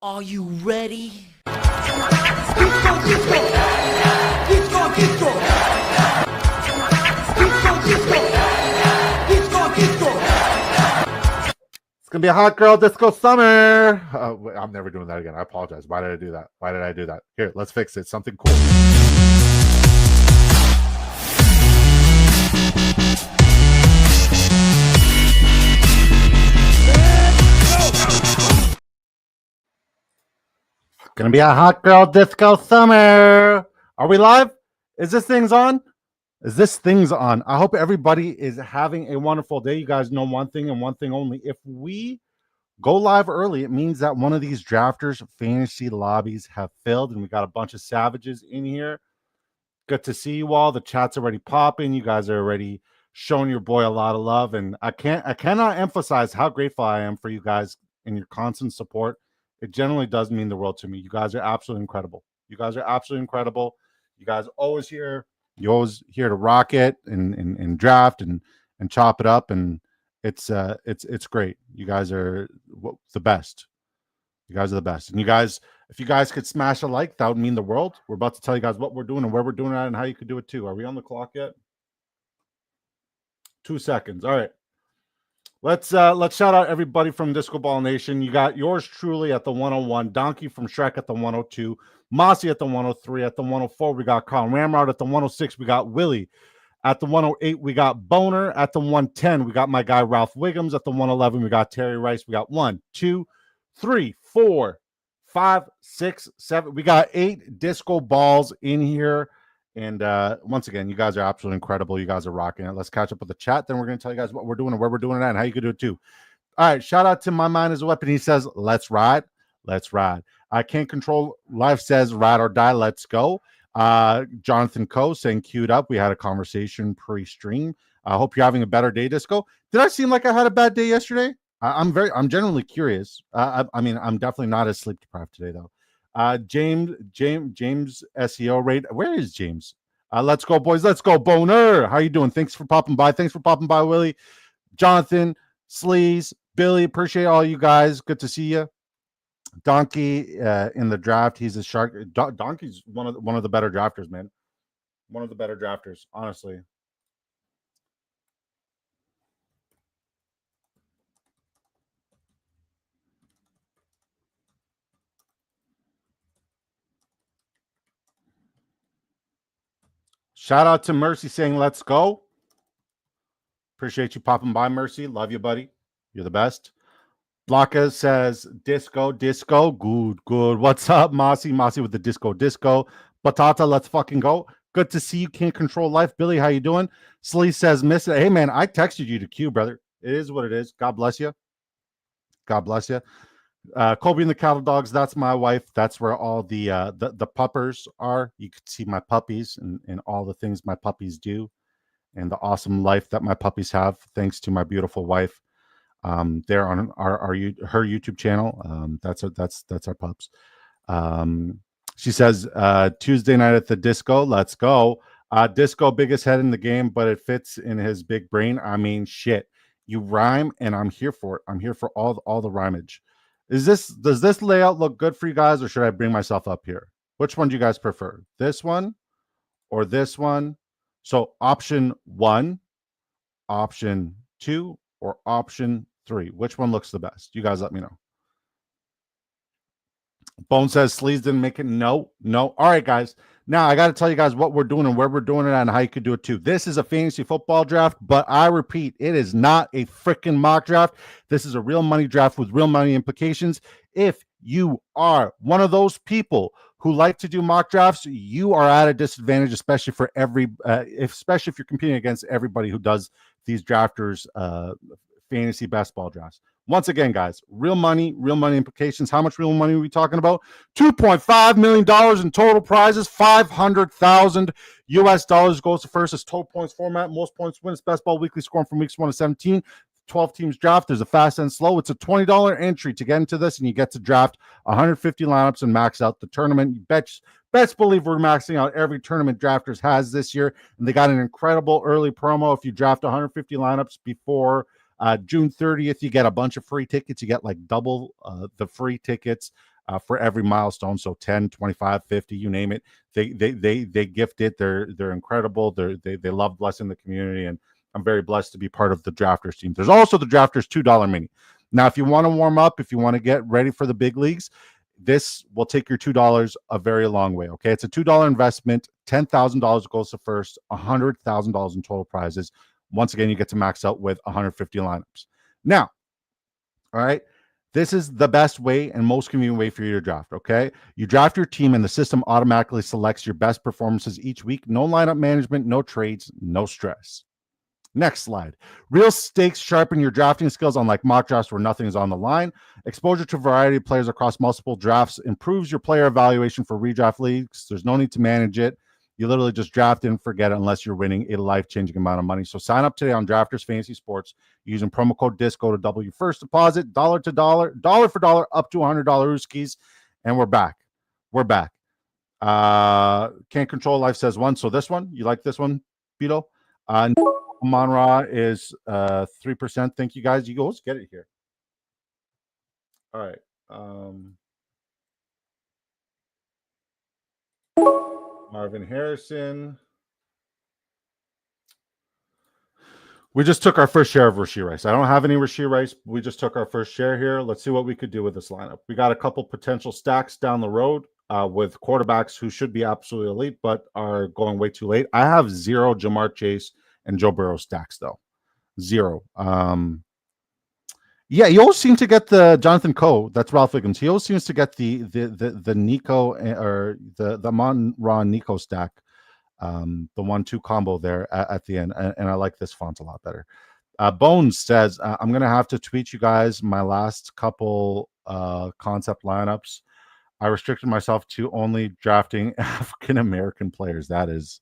Are you ready? It's gonna be a hot girl disco summer. I'm never doing that again. I apologize. Why did I do that? Why did I do that? Here, let's fix it. Something cool. Gonna be a hot girl disco summer. Are we live? Is this thing's on? Is this thing's on? I hope everybody is having a wonderful day. You guys know one thing and one thing only. If we go live early, it means that one of these drafters fantasy lobbies have filled, and we got a bunch of savages in here. Good to see you all. The chat's already popping. You guys are already showing your boy a lot of love, and I cannot emphasize how grateful I am for you guys and your constant support. It generally does mean the world to me. You guys are absolutely incredible. You guys are absolutely incredible. You guys always here. You always here to rock it and draft and chop it up, and it's great. You guys are the best. You guys are the best. And you guys, if you guys could smash a like, that would mean the world. We're about to tell you guys what we're doing and where we're doing it and how you could do it too. Are we on the clock yet? 2 seconds. All right. Let's shout out everybody from Disco Ball Nation. You got yours truly at the 101, Donkey from Shrek at the 102, Mossy at the 103, at the 104, we got Carl Ramrod at the 106, we got Willie. At the 108, we got Boner. At the 110, we got my guy Ralph Wiggums. At the 111, we got Terry Rice. We got 1, 2, 3, 4, 5, 6, 7. We got 8 disco balls in here. And once again, you guys are absolutely incredible. You guys are rocking it. Let's catch up with the chat. Then we're going to tell you guys what we're doing and where we're doing it at and how you can do it too. All right. Shout out to My Mind is a Weapon. He says, let's ride. Let's ride. I Can't Control Life says, ride or die. Let's go. Jonathan Coe saying queued up. We had a conversation pre-stream. I hope you're having a better day, Disco. Did I seem like I had a bad day yesterday? I'm genuinely curious. I mean, I'm definitely not as sleep deprived today though. James SEO rate. Where is James? Let's go, boys. Let's go, Boner. How you doing? Thanks for popping by. Thanks for popping by, Willie, Jonathan, Sleaze, Billy. Appreciate all you guys. Good to see you. Donkey in the draft. He's a shark. Donkey's one of the better drafters, man. One of the better drafters, honestly. Shout out to Mercy saying, let's go. Appreciate you popping by, Mercy. Love you, buddy. You're the best. Blanca says, disco. Good. What's up, Mossy with the disco. Batata, let's fucking go. Good to see you. Can't Control Life. Billy, how you doing? Slee says, miss it. Hey, man, I texted you to Q, brother. It is what it is. God bless you. God bless you. Kobe and the Cattle Dogs, that's my wife. That's where all the puppers are. You can see my puppies and all the things my puppies do and the awesome life that my puppies have, thanks to my beautiful wife. They're on her YouTube channel. That's our pups. She says, Tuesday night at the disco, let's go. Disco, biggest head in the game, but it fits in his big brain. I mean, shit. You rhyme, and I'm here for it. I'm here for all the rhymage. Does this layout look good for you guys, or should I bring myself up here? Which one do you guys prefer? This one or this one? So option 1, option 2, or option 3. Which one looks the best? You guys let me know. Bone says Sleaze didn't make it. No. All right, guys. Now I got to tell you guys what we're doing and where we're doing it and how you could do it too. This is a fantasy football draft, but I repeat, it is not a freaking mock draft. This is a real money draft with real money implications. If you are one of those people who like to do mock drafts, you are at a disadvantage, especially for especially if you're competing against everybody who does these drafters fantasy best ball drafts. Once again, guys, real money implications. How much real money are we talking about? $2.5 million in total prizes. $500,000 US dollars goes to first as total points format. Most points wins. Best ball weekly scoring from weeks 1 to 17. 12 teams draft. There's a fast and slow. It's a $20 entry to get into this, and you get to draft 150 lineups and max out the tournament. You best believe we're maxing out every tournament drafters has this year, and they got an incredible early promo. If you draft 150 lineups before June 30th, you get a bunch of free tickets. You get like double the free tickets for every milestone. So 10, 25, 50, you name it. They gift it. They're incredible. They love blessing the community, and I'm very blessed to be part of the Drafters team. There's also the Drafters $2 mini. Now, if you want to warm up, if you want to get ready for the big leagues, this will take your $2 a very long way. Okay, it's a $2 investment. $10,000 goes to first. $100,000 in total prizes. Once again, you get to max out with 150 lineups. Now, all right, this is the best way and most convenient way for you to draft. Okay, you draft your team, and the system automatically selects your best performances each week. No lineup management, no trades, no stress. Next slide. Real stakes sharpen your drafting skills, unlike mock drafts where nothing is on the line. Exposure to a variety of players across multiple drafts improves your player evaluation for redraft leagues. There's no need to manage it. You literally just draft and forget it unless you're winning a life-changing amount of money. So sign up today on Drafters Fantasy Sports using promo code DISCO to double your first deposit, dollar to dollar, dollar for dollar, up to $100 Uskis. And we're back. We're back. Can't Control Life says one. So this one, you like this one, Beto? Monra is 3%. Thank you guys. You go, let's get it here. All right. Marvin Harrison. We just took our first share of Rashee Rice. I don't have any Rashee Rice. We just took our first share here. Let's see what we could do with this lineup. We got a couple potential stacks down the road with quarterbacks who should be absolutely elite, but are going way too late. I have 0 Jamar Chase and Joe Burrow stacks, though. 0. Yeah, you always seem to get the Jonathan Coe. That's Ralph Wiggins. He always seems to get the Nico or the Mon-Ra Nico stack, the 1-2 combo there at the end, and I like this font a lot better. Bones says, I'm gonna have to tweet you guys my last couple concept lineups. I restricted myself to only drafting African American players. That is.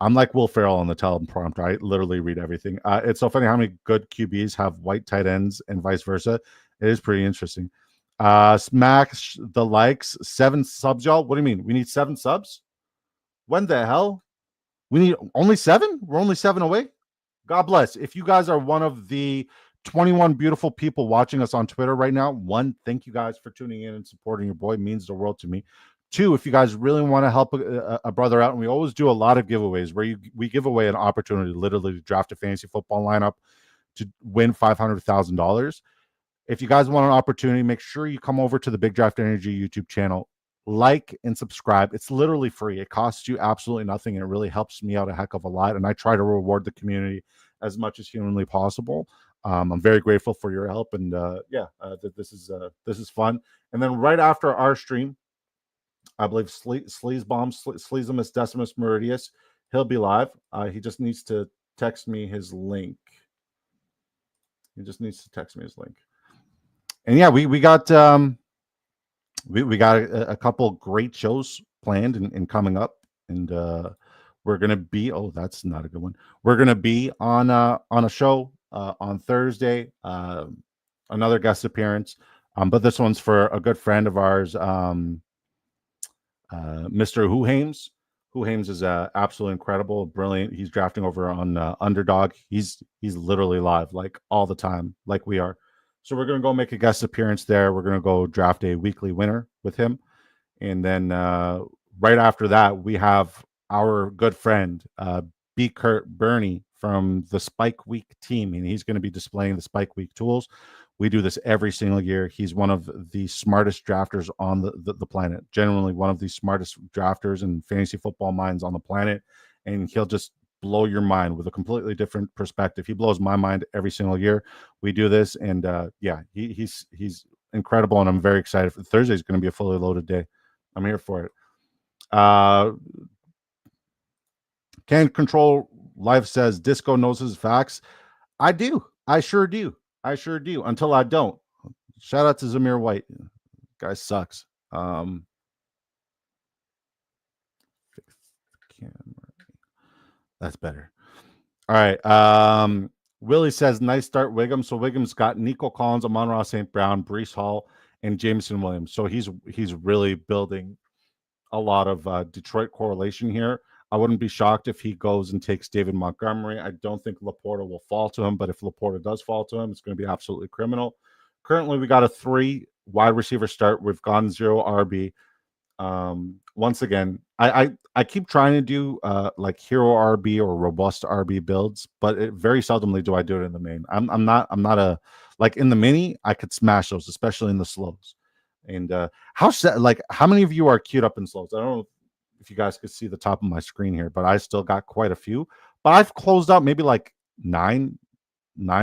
I'm like Will Ferrell on the teleprompter. I literally read everything. It's so funny how many good QBs have white tight ends and vice versa. It is pretty interesting. Smash the likes. 7 subs, y'all. What do you mean? We need 7 subs? When the hell? We need only 7? We're only 7 away? God bless. If you guys are one of the 21 beautiful people watching us on Twitter right now, 1, thank you guys for tuning in and supporting your boy. It means the world to me. 2, if you guys really want to help a brother out, and we always do a lot of giveaways where we give away an opportunity literally to draft a fantasy football lineup to win $500,000. If you guys want an opportunity, make sure you come over to the Big Draft Energy YouTube channel, like and subscribe. It's literally free. It costs you absolutely nothing, and it really helps me out a heck of a lot. And I try to reward the community as much as humanly possible. I'm very grateful for your help, and this is fun. And then right after our stream, I believe Sleazemus Decimus Meridius, he'll be live. He just needs to text me his link. And yeah, we got we got a couple great shows planned and coming up, and we're gonna be. Oh, that's not a good one. We're gonna be on a show on Thursday. Another guest appearance, but this one's for a good friend of ours. Mr. Huhames. Huhames is absolutely incredible, brilliant. He's drafting over on Underdog. He's literally live like all the time, like we are. So we're gonna go make a guest appearance there. We're gonna go draft a weekly winner with him, and then right after that, we have our good friend B. Kurt Burney from the Spike Week team, and he's going to be displaying the Spike Week tools. We do this every single year. He's one of the smartest drafters on the planet, generally one of the smartest drafters and fantasy football minds on the planet. And he'll just blow your mind with a completely different perspective. He blows my mind every single year. We do this, and he's incredible, and I'm very excited. Thursday is going to be a fully loaded day. I'm here for it. Can Control Life says Disco knows his facts. I do. I sure do. Until I don't. Shout out to Zamir White. Guy sucks. That's better. All right. Willie says, nice start, Wiggum. So Wiggum's got Nico Collins, Amon-Ra St. Brown, Breece Hall, and Jameson Williams. So he's really building a lot of Detroit correlation here. I wouldn't be shocked if he goes and takes David Montgomery. I don't think Laporta will fall to him, but if Laporta does fall to him, it's going to be absolutely criminal. Currently, we got a 3 wide receiver start. We've gone 0 RB. Once again, I keep trying to do like hero RB or robust RB builds, but very seldomly do I do it in the main. I'm not a like in the mini. I could smash those, especially in the slows. And how many of you are queued up in slows? I don't know if you guys could see the top of my screen here, but I still got quite a few. But I've closed out maybe like nine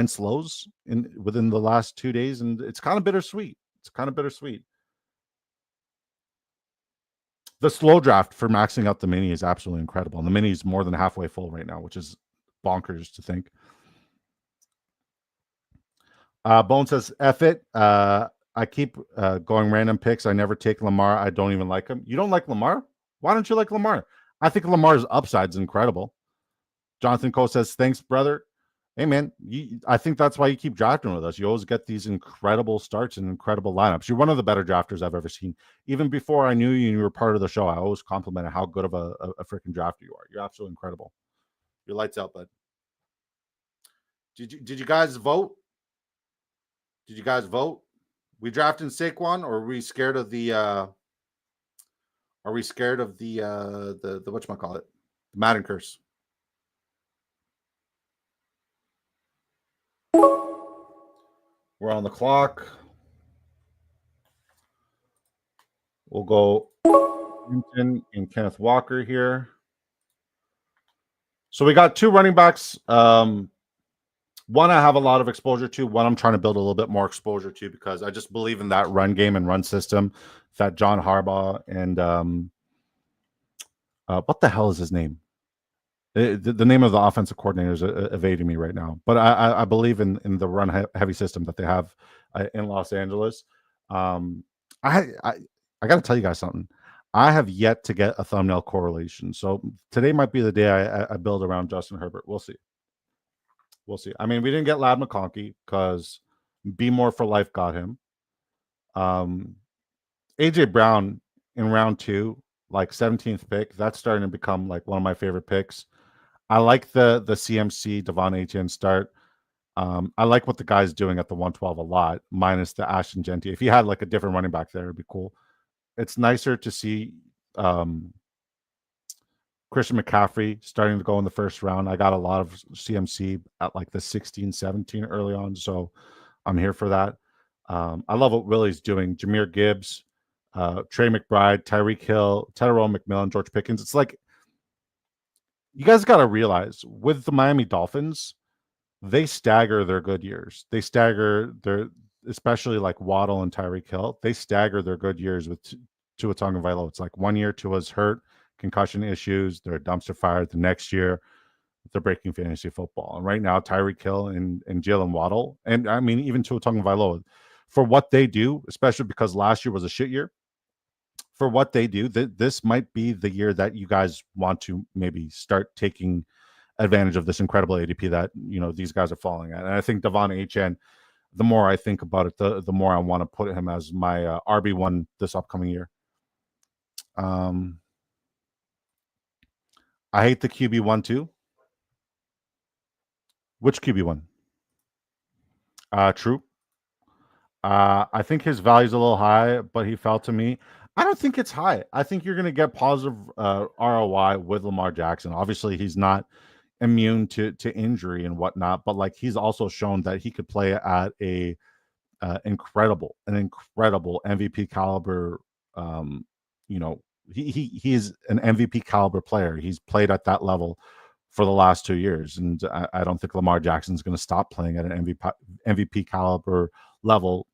slows in within the last 2 days, and it's kind of bittersweet. It's kind of bittersweet. The slow draft for maxing out the mini is absolutely incredible. And the mini is more than halfway full right now, which is bonkers to think. Bone says, F it. I keep going random picks. I never take Lamar. I don't even like him. You don't like Lamar? Why don't you like Lamar? I think Lamar's upside is incredible. Jonathan Cole says, thanks, brother. Hey, man, I think that's why you keep drafting with us. You always get these incredible starts and incredible lineups. You're one of the better drafters I've ever seen. Even before I knew you and you were part of the show, I always complimented how good of a freaking drafter you are. You're absolutely incredible. Your lights out, bud. Did you guys vote? Did you guys vote? We drafting Saquon, or are we scared of the the whatchamacallit? The Madden curse. We're on the clock. We'll go Hinton and Kenneth Walker here. So we got two running backs. One I have a lot of exposure to. One I'm trying to build a little bit more exposure to because I just believe in that run game and run system that John Harbaugh and what the hell is his name? The name of the offensive coordinator is evading me right now. But I believe in the run heavy system that they have in Los Angeles. I got to tell you guys something. I have yet to get a thumbnail correlation. So today might be the day I build around Justin Herbert. We'll see. We'll see. I mean, we didn't get Lad McConkey because Be More for Life got him. AJ Brown in round 2, like 17th pick. That's starting to become like one of my favorite picks. I like the CMC Devon Achane start. I like what the guy's doing at the 112 a lot, minus the Ashton Genty. If he had like a different running back there, it'd be cool. It's nicer to see Christian McCaffrey starting to go in the first round. I got a lot of CMC at like the 16, 17 early on, so I'm here for that. I love what Willie's doing. Jahmyr Gibbs, Trey McBride, Tyreek Hill, Tyrell McMillan, George Pickens. It's like you guys got to realize with the Miami Dolphins, they stagger their good years. They stagger their, especially like Waddle and Tyreek Hill. They stagger their good years with Tua Tagovailoa. It's like 1 year Tua's hurt, concussion issues. They're a dumpster fire. The next year, they're breaking fantasy football. And right now, Tyreek Hill and Jalen Waddle, and I mean even Tua Tagovailoa, for what they do, especially because last year was a shit year. For what they do, this might be the year that you guys want to maybe start taking advantage of this incredible ADP that these guys are falling at. And I think Devon Achane, the more I think about it, the more I want to put him as my RB1 this upcoming year. I hate the QB1 too. Which QB1? True. I think his value is a little high, but he fell to me. I don't think it's high. I think you're going to get positive ROI with Lamar Jackson. Obviously, he's not immune to injury and whatnot, but like he's also shown that he could play at a incredible MVP caliber. He's an MVP caliber player. He's played at that level for the last 2 years, and I don't think Lamar Jackson's going to stop playing at an MVP caliber level,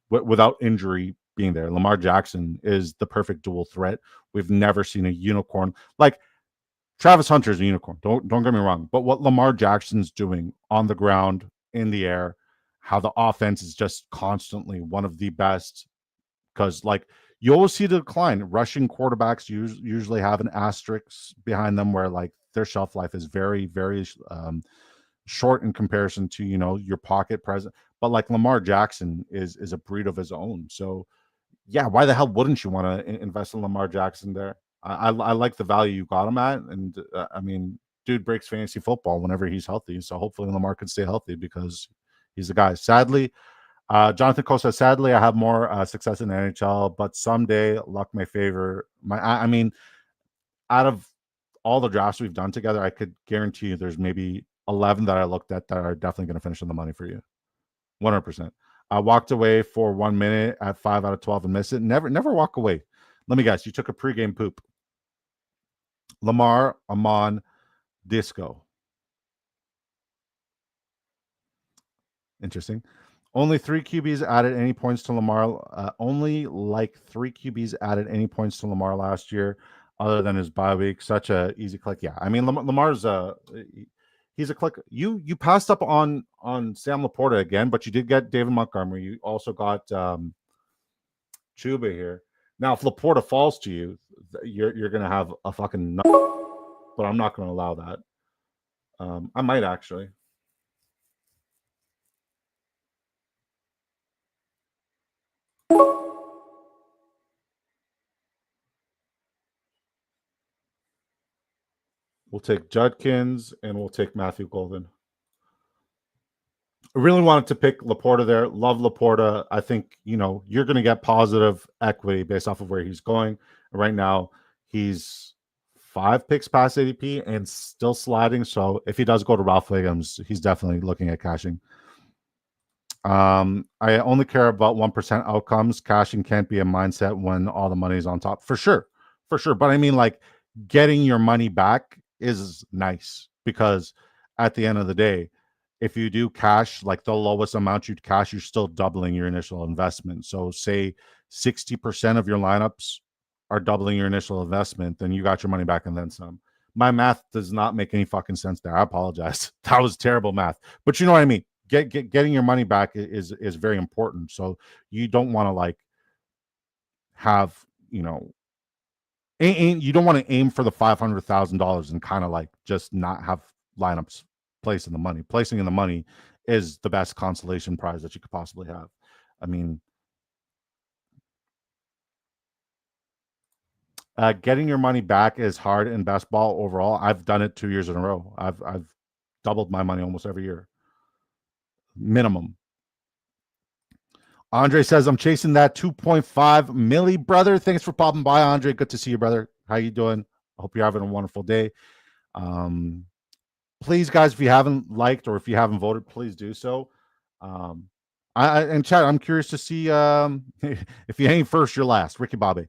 without injury being there. Lamar Jackson is the perfect dual threat. We've never seen a unicorn. Like Travis Hunter's a unicorn. Don't get me wrong. But what Lamar Jackson's doing on the ground, in the air, how the offense is just constantly one of the best. Because like you always see the decline. Rushing quarterbacks usually have an asterisk behind them where like their shelf life is very, very short in comparison to your pocket present. But like Lamar Jackson is a breed of his own. So yeah, why the hell wouldn't you want to invest in Lamar Jackson there? I like the value you got him at, and I mean, dude breaks fantasy football whenever he's healthy. So hopefully Lamar can stay healthy because he's the guy. Sadly, Jonathan Costa, sadly, I have more success in the NHL, but someday luck may favor I mean, out of all the drafts we've done together, I could guarantee you there's maybe 11 that I looked at that are definitely going to finish on the money for you. 100%. I walked away for 1 minute at 5 out of 12 and missed it. Never walk away. Let me guess. You took a pregame poop. Lamar, Amon, Disco. Interesting. Only 3 QBs added any points to Lamar. Only like 3 QBs added any points to Lamar last year, other than his bye week. Such a easy click. Yeah, I mean Lamar's he's a click. You passed up on Sam Laporta again, but you did get David Montgomery. You also got Chuba here. Now, if Laporta falls to you, you're gonna have a fucking nut, but I'm not gonna allow that. I might actually. We'll take Judkins and we'll take Matthew Golden. I really wanted to pick Laporta there. Love Laporta. I think, you're going to get positive equity based off of where he's going. Right now, he's 5 picks past ADP and still sliding. So if he does go to Ralph Williams, he's definitely looking at cashing. I only care about 1% outcomes. Cashing can't be a mindset when all the money is on top. For sure. But I mean, like, getting your money back is nice because at the end of the day, if you do cash, like the lowest amount you'd cash, you're still doubling your initial investment. So say 60% of your lineups are doubling your initial investment, then you got your money back and then some. My math does not make any fucking sense there. I apologize. That was terrible math. But you know what I mean? Getting your money back is very important. So you don't want to like have, you don't want to aim for the $500,000 and kind of like just not have lineups placing the money. Placing in the money is the best consolation prize that you could possibly have. I mean, getting your money back is hard in best ball overall. I've done it 2 years in a row. I've doubled my money almost every year, minimum. Andre says, I'm chasing that 2.5 milli, brother. Thanks for popping by, Andre. Good to see you, brother. How you doing? I hope you're having a wonderful day. Please, guys, if you haven't liked or if you haven't voted, please do so. And chat, I'm curious to see if you ain't first, you're last. Ricky Bobby.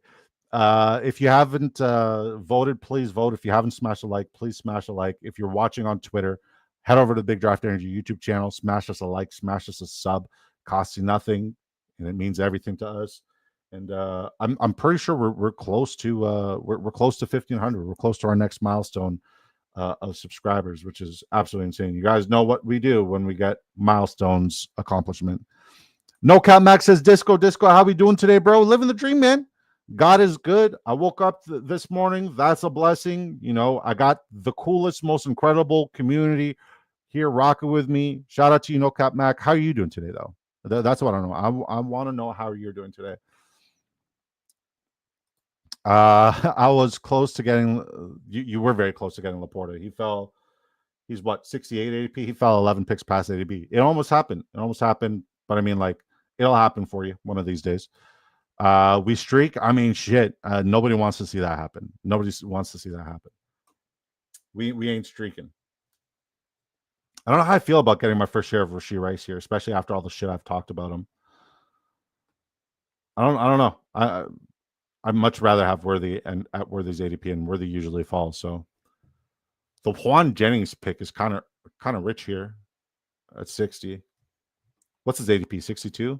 If you haven't voted, please vote. If you haven't smashed a like, please smash a like. If you're watching on Twitter, head over to the Big Draft Energy YouTube channel, smash us a like, smash us a sub. Costs you nothing, and it means everything to us. And I'm pretty sure we're close to we're close to 1,500. We're close to our next milestone of subscribers, which is absolutely insane. You guys know what we do when we get milestones accomplishment. No Cap Max says, Disco, how we doing today, bro? Living the dream, man. God is good. I woke up this morning. That's a blessing. I got the coolest, most incredible community here rocking with me. Shout out to you, No Cap Mac. How are you doing today, though? That's what I know. I want to know how you're doing today. I was close to getting. You were very close to getting Laporta. He's what, 68 ADP. He fell 11 picks past ADP. It almost happened. But I mean, like, it'll happen for you one of these days. We streak. I mean, shit. Nobody wants to see that happen. Nobody wants to see that happen. We ain't streaking. I don't know how I feel about getting my first share of Rashee Rice here, especially after all the shit I've talked about him. I don't know. I'd much rather have Worthy and at Worthy's ADP, and Worthy usually falls. So the Juan Jennings pick is kind of rich here at 60. What's his ADP? 62?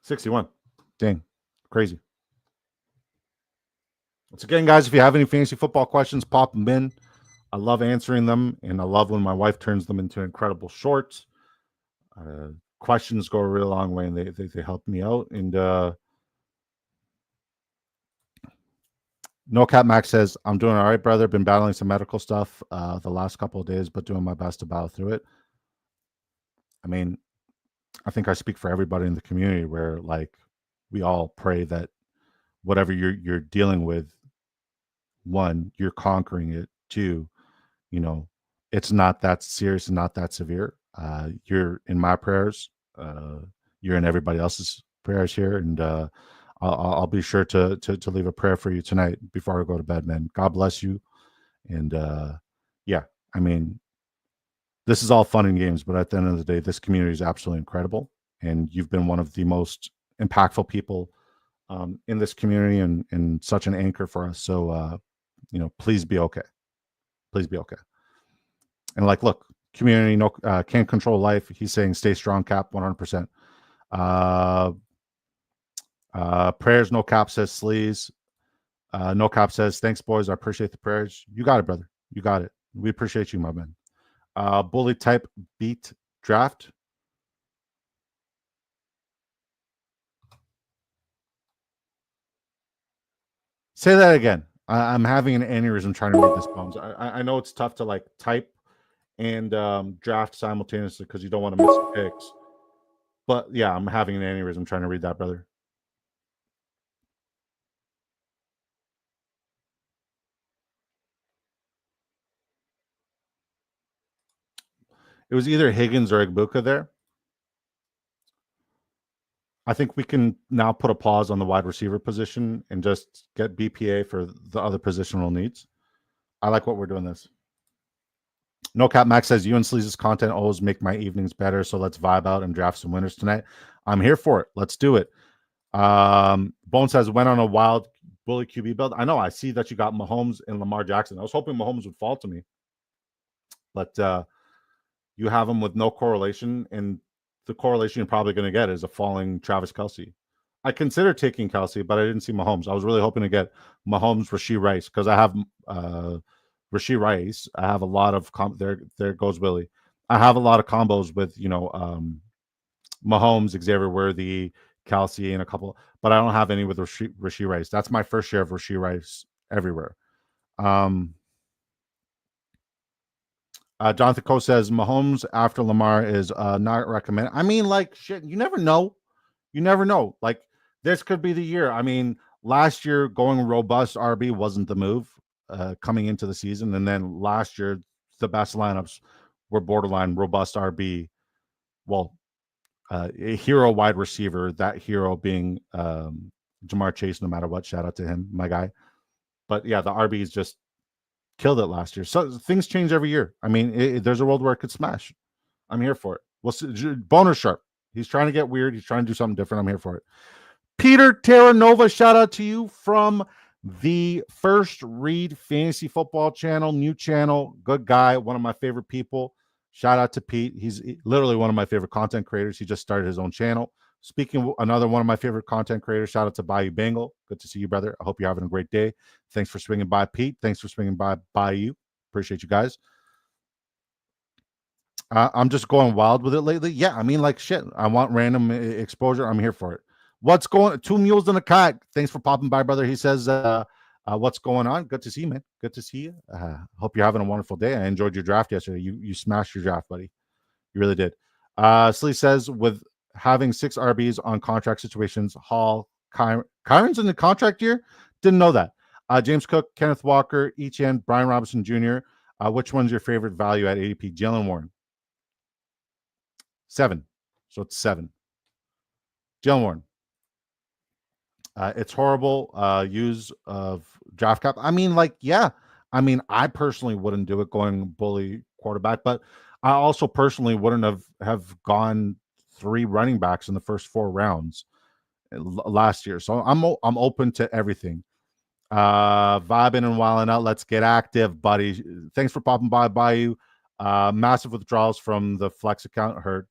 61. Dang. Crazy. Once again, guys, if you have any fantasy football questions, pop them in. I love answering them, and I love when my wife turns them into incredible shorts. Questions go a really long way, and they help me out. And No Cap Max says, I'm doing all right, brother. Been battling some medical stuff the last couple of days, but doing my best to battle through it. I mean, I think I speak for everybody in the community where, like, we all pray that whatever you're dealing with, one, you're conquering it. Two, it's not that serious and not that severe. You're in my prayers. You're in everybody else's prayers here, and I'll be sure to leave a prayer for you tonight before I go to bed, man. God bless you, and yeah, I mean, this is all fun and games, but at the end of the day, this community is absolutely incredible, and you've been one of the most impactful people in this community and such an anchor for us. So, please be okay. Please be okay. And like, look, community can't control life. He's saying stay strong, Cap, 100%. Prayers, no Cap says sleaze. No Cap says thanks, boys. I appreciate the prayers. You got it, brother. You got it. We appreciate you, my man. Bully type beat draft. Say that again. I'm having an aneurysm trying to read this poems. I know it's tough to like type and draft simultaneously because you don't want to miss picks. But yeah, I'm having an aneurysm trying to read that, brother. It was either Higgins or Egbuka there. I think we can now put a pause on the wide receiver position and just get BPA for the other positional needs. I like what we're doing this. No Cap Max says you and Sleaze's content always make my evenings better. So let's vibe out and draft some winners tonight. I'm here for it. Let's do it. Bone says went on a wild bully QB build. I know. I see that you got Mahomes and Lamar Jackson. I was hoping Mahomes would fall to me, but you have him with no correlation, and the correlation you're probably going to get is a falling Travis Kelce. I considered taking Kelce, but I didn't see Mahomes. I was really hoping to get Mahomes, Rashee Rice, because I have Rashee Rice. I have a lot of there goes Willie. I have a lot of combos with Mahomes, Xavier Worthy, Kelce, and a couple, but I don't have any with Rashee Rice. That's my first share of Rashee Rice everywhere. Jonathan Coe says Mahomes after Lamar is not recommended. I mean, like, shit, you never know. You never know. Like, this could be the year. I mean, last year going robust RB wasn't the move coming into the season. And then last year, the best lineups were borderline robust RB. Well, a hero wide receiver, that hero being Jamar Chase, no matter what. Shout out to him, my guy. But yeah, the RBs just killed it last year. So things change every year. I mean, there's a world where it could smash. I'm here for it. We'll see. Boner Sharp. He's trying to get weird. He's trying to do something different. I'm here for it. Peter Terranova, shout out to you from the First Read Fantasy Football channel, new channel. Good guy. One of my favorite people. Shout out to Pete. He's literally one of my favorite content creators. He just started his own channel. Speaking of another one of my favorite content creators, shout out to Bayou Bengal. Good to see you, brother. I hope you're having a great day. Thanks for swinging by, Pete. Thanks for swinging by Bayou. Appreciate you guys. I'm just going wild with it lately. Yeah, I mean, like shit. I want random exposure. I'm here for it. What's going? Two mules and a cat. Thanks for popping by, brother. He says, "What's going on? Good to see you, man. Good to see you. Hope you're having a wonderful day. I enjoyed your draft yesterday. You smashed your draft, buddy. You really did." Slee says, with having 6 RBs on contract situations, Hall, Kyron's in the contract year. Didn't know that. James Cook, Kenneth Walker, Etienne, Brian Robinson Jr. Which one's your favorite value at ADP? Jalen Warren. 7. So it's 7. Jalen Warren. It's horrible use of draft cap. I mean, like, yeah. I mean, I personally wouldn't do it going bully quarterback, but I also personally wouldn't have gone 3 running backs in the first 4 rounds last year. So I'm open to everything. Vibing and wilding out. Let's get active, buddy. Thanks for popping by you. Massive withdrawals from the Flex account. Heard.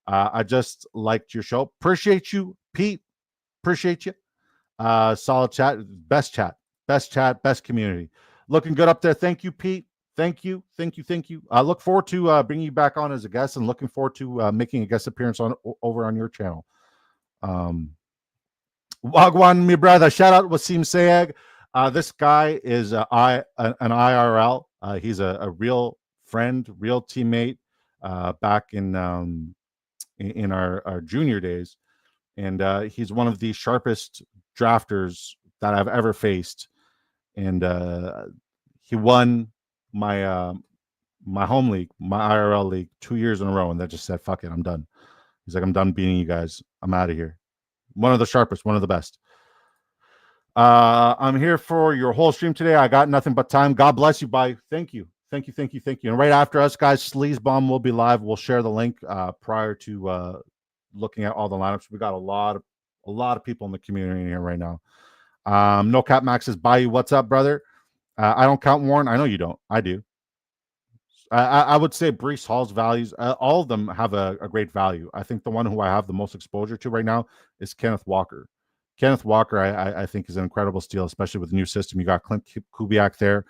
I just liked your show. Appreciate you, Pete. Appreciate you. Solid chat. Best community. Looking good up there. Thank you, Pete. Thank you. I look forward to bringing you back on as a guest and looking forward to making a guest appearance over on your channel. Wagwan, my brother. Shout out Wasim Sayeg. This guy is an IRL. He's a real friend, real teammate back in our junior days. And he's one of the sharpest drafters that I've ever faced. And he won my my home league, my IRL league, 2 years in a row, and that just said, "Fuck it, I'm done." He's like, "I'm done beating you guys. I'm out of here." One of the sharpest, one of the best. I'm here for your whole stream today. I got nothing but time. God bless you. Bye. Thank you. Thank you. Thank you. Thank you. And right after us, guys, Sleaze Bomb will be live. We'll share the link prior to looking at all the lineups. We got a lot of people in the community here right now. No Cap Max says, Bayou, what's up, brother? I don't count Warren. I know you don't. I do. I would say Breece Hall's values, all of them have a great value. I think the one who I have the most exposure to right now is Kenneth Walker. Kenneth Walker, I think, is an incredible steal, especially with the new system. You got Clint Kubiak there.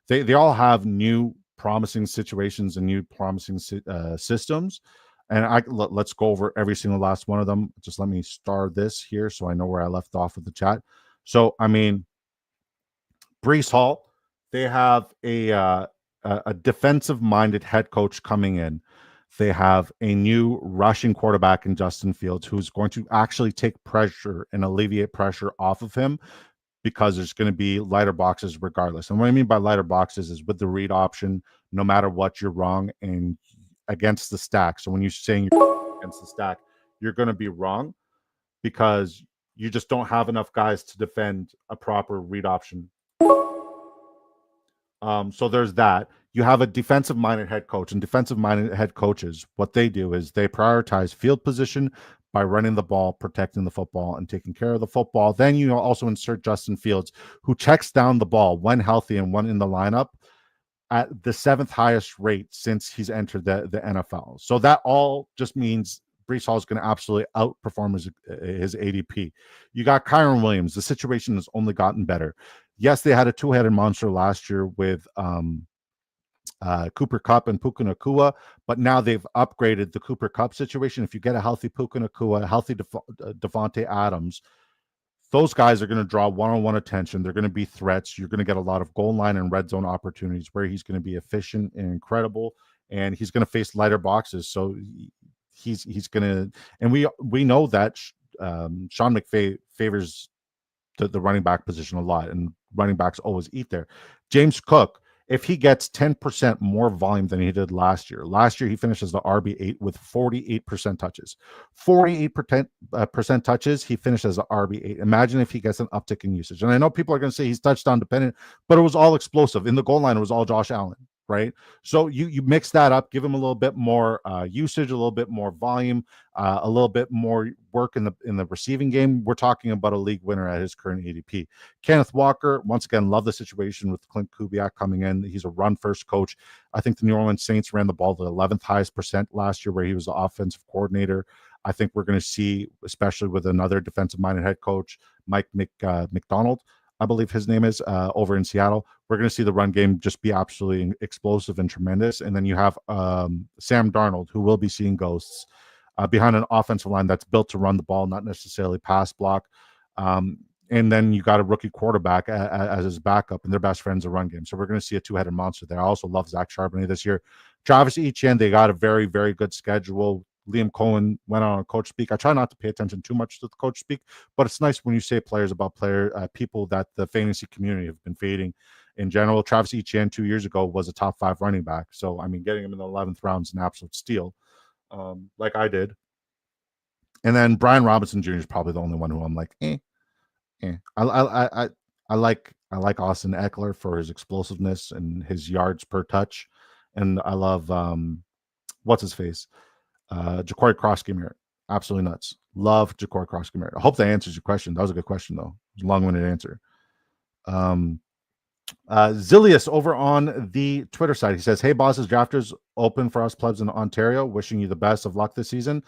They all have new promising situations and new promising systems. And let's go over every single last one of them. Just let me star this here so I know where I left off with the chat. So, I mean, Breece Hall, they have a defensive-minded head coach coming in. They have a new rushing quarterback in Justin Fields who's going to actually take pressure and alleviate pressure off of him because there's going to be lighter boxes regardless. And what I mean by lighter boxes is with the read option, no matter what, you're wrong and against the stack. So when you're saying you're against the stack, you're going to be wrong because you just don't have enough guys to defend a proper read option. So there's that. You have a defensive-minded head coach, and defensive-minded head coaches, what they do is they prioritize field position by running the ball, protecting the football, and taking care of the football. Then you also insert Justin Fields, who checks down the ball when healthy and when in the lineup at the 7th highest rate since he's entered the NFL. So that all just means Breece Hall is going to absolutely outperform his ADP. You got Kyren Williams. The situation has only gotten better. Yes, they had a two-headed monster last year with Cooper Kupp and Puka Nacua, but now they've upgraded the Cooper Kupp situation. If you get a healthy Puka Nacua, a healthy Devontae Adams, those guys are going to draw one-on-one attention. They're going to be threats. You're going to get a lot of goal line and red zone opportunities where he's going to be efficient and incredible, and he's going to face lighter boxes. So he's going to, and we know that Sean McVay favors the running back position a lot, and running backs always eat there. James Cook, if he gets 10% more volume than he did last year he finished as the RB8 with 48% touches. 48% touches, he finished as the RB8. Imagine if he gets an uptick in usage. And I know people are going to say he's touchdown dependent, but it was all explosive. In the goal line, it was all Josh Allen, right? So you mix that up, give him a little bit more usage, a little bit more volume, a little bit more work in the receiving game. We're talking about a league winner at his current ADP. Kenneth Walker, once again, love the situation with Clint Kubiak coming in. He's a run-first coach. I think the New Orleans Saints ran the ball the 11th highest percent last year where he was the offensive coordinator. I think we're going to see, especially with another defensive-minded head coach, Mike McDonald, I believe his name is, over in Seattle. We're going to see the run game just be absolutely explosive and tremendous. And then you have Sam Darnold, who will be seeing ghosts behind an offensive line that's built to run the ball, not necessarily pass block. And then you got a rookie quarterback as his backup, and their best friend's a run game. So we're going to see a two-headed monster there. I also love Zach Charbonnet this year. Travis Etienne, they got a very, very good schedule. Liam Cohen went on a coach speak. I try not to pay attention too much to the coach speak, but it's nice when you say players about people that the fantasy community have been fading in general. Travis Etienne 2 years ago was a top 5 running back. So, I mean, getting him in the 11th round is an absolute steal, like I did. And then Brian Robinson Jr. is probably the only one who I'm like, I like Austin Eckler for his explosiveness and his yards per touch. And I love, what's his face? Ja'Cory Cross-Gamere, absolutely nuts. Love Ja'Cory Cross-Gamere. I hope that answers your question. That was a good question, though. It was a long-winded answer. Zilius over on the Twitter side, he says, "Hey, bosses, drafters open for us plebs in Ontario. Wishing you the best of luck this season.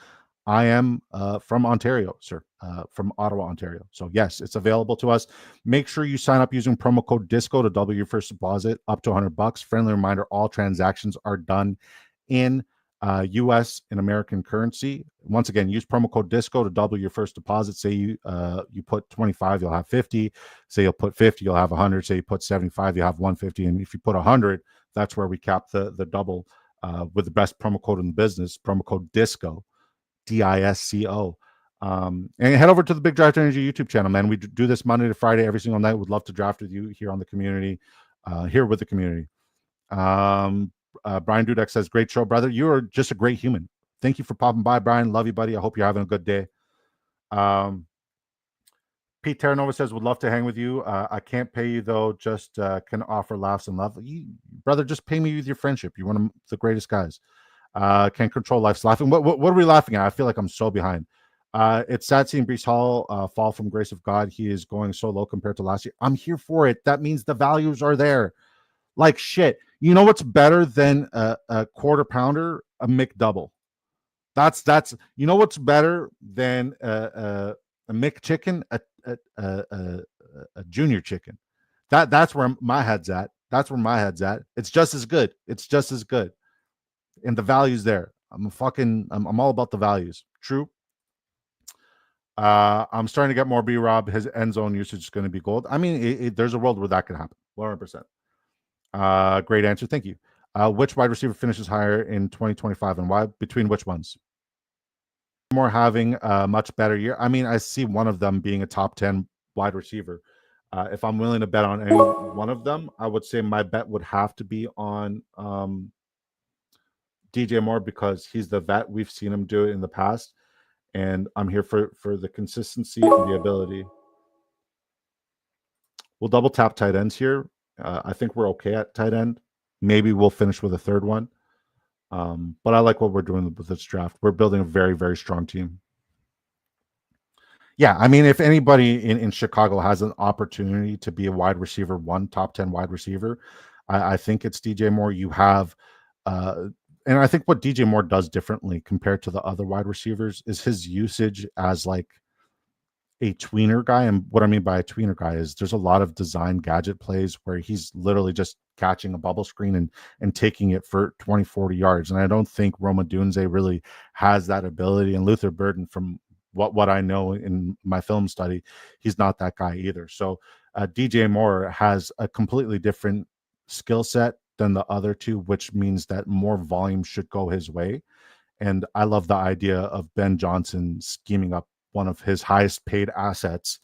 I am from Ontario, sir, from Ottawa, Ontario. So yes, it's available to us. Make sure you sign up using promo code DISCO to double your first deposit up to $100. Friendly reminder: all transactions are done in U.S. and American currency. Once again, use promo code DISCO to double your first deposit. Say you put 25, you'll have 50. Say you'll put 50, you'll have 100. Say you put 75, you'll have 150. And if you put 100, that's where we cap the double with the best promo code in the business, promo code DISCO, DISCO. And head over to the Big Draft Energy YouTube channel, man. We do this Monday to Friday every single night. Would love to draft with you here on the community, here with the community. Brian Dudek says, great show, brother. You are just a great human. Thank you for popping by, Brian. Love you, buddy. I hope you're having a good day. Pete Terranova says, would love to hang with you. I can't pay you, though. Just can offer laughs and love. Brother, just pay me with your friendship. You're one of the greatest guys. Can't control life's laughing. What are we laughing at? I feel like I'm so behind. It's sad seeing Breece Hall fall from grace of God. He is going so low compared to last year. I'm here for it. That means the values are there. Like shit. You know what's better than a quarter pounder? A McDouble. That's you know what's better than a McChicken? A junior chicken. That's where my head's at. That's where my head's at. It's just as good. It's just as good. And the value's there. I'm all about the values. True. I'm starting to get more B-Rob. His end zone usage is going to be gold. I mean, there's a world where that can happen. 100%. Great answer. Thank you. Which wide receiver finishes higher in 2025 and why? Between which ones? More having a much better year. I mean, I see one of them being a top 10 wide receiver. If I'm willing to bet on any one of them, I would say my bet would have to be on DJ Moore because he's the vet. We've seen him do it in the past, and I'm here for the consistency and the ability. We'll double tap tight ends here. I think we're okay at tight end. Maybe we'll finish with a third one. But I like what we're doing with this draft. We're building a very, very strong team. Yeah, I mean, if anybody in Chicago has an opportunity to be a wide receiver, one top 10 wide receiver, I think it's DJ Moore. You have, and I think what DJ Moore does differently compared to the other wide receivers is his usage as like a tweener guy. And what I mean by a tweener guy is there's a lot of design gadget plays where he's literally just catching a bubble screen and taking it for 20, 40 yards. And I don't think Rome Odunze really has that ability. And Luther Burden, from what I know in my film study, he's not that guy either. So DJ Moore has a completely different skill set than the other two, which means that more volume should go his way. And I love the idea of Ben Johnson scheming up one of his highest paid assets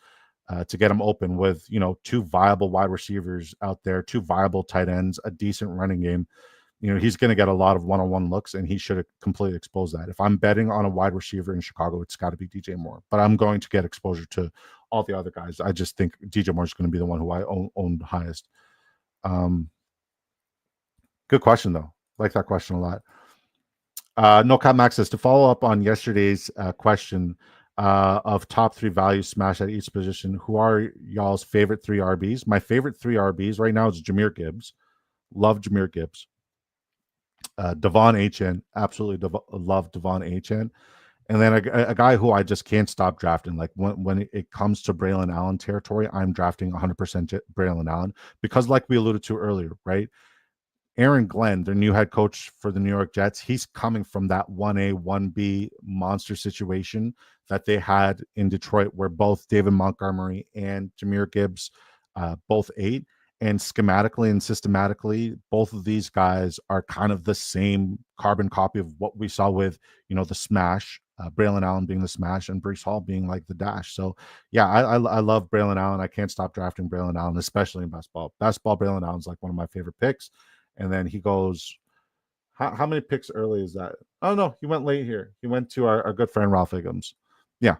to get him open with, two viable wide receivers out there, two viable tight ends, a decent running game. He's going to get a lot of one-on-one looks, and he should have completely exposed that. If I'm betting on a wide receiver in Chicago, it's got to be DJ Moore. But I'm going to get exposure to all the other guys. I just think DJ Moore is going to be the one who I own highest. Good question, though. Like that question a lot. No Cap Max says, to follow up on yesterday's question of top 3 values smash at each position, who are y'all's favorite 3 RBs? My favorite 3 RBs right now is Jahmyr Gibbs. Love Jahmyr Gibbs. Devon Achane. Absolutely love Devon Achane. And then a guy who I just can't stop drafting. Like when it comes to Braylon Allen territory, I'm drafting 100% Braylon Allen because, like we alluded to earlier, right? Aaron Glenn, their new head coach for the New York Jets, he's coming from that 1A, 1B monster situation that they had in Detroit, where both David Montgomery and Jahmyr Gibbs both ate. And schematically and systematically, both of these guys are kind of the same carbon copy of what we saw with, the smash, Braylon Allen being the smash and Breece Hall being like the dash. So, yeah, I love Braylon Allen. I can't stop drafting Braylon Allen, especially in best ball. Best ball, Braylon Allen's like one of my favorite picks. And then he goes, how many picks early is that? Oh, no, he went late here. He went to our good friend Ralph Higgins. Yeah.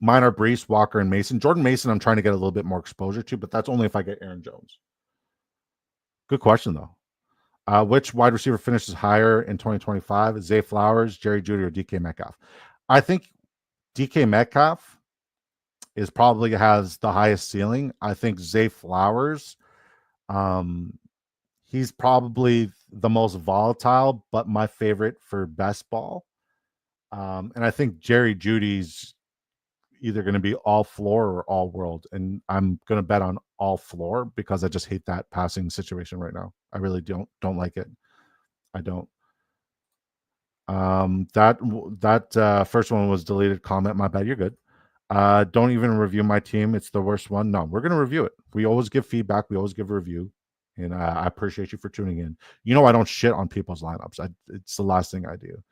Mine are Breece, Walker, and Mason. Jordan Mason, I'm trying to get a little bit more exposure to, but that's only if I get Aaron Jones. Good question, though. Which wide receiver finishes higher in 2025? Zay Flowers, Jerry Jeudy, or DK Metcalf? I think DK Metcalf probably has the highest ceiling. I think Zay Flowers, he's probably the most volatile, but my favorite for best ball. And I think Jerry Jeudy's either going to be all floor or all world, and I'm going to bet on all floor because I just hate that passing situation right now. I really don't like it. I don't. That first one was deleted comment. My bad. You're good. Don't even review my team. It's the worst one. No, we're going to review it. We always give feedback. We always give a review. And I appreciate you for tuning in. I don't shit on people's lineups. It's the last thing I do.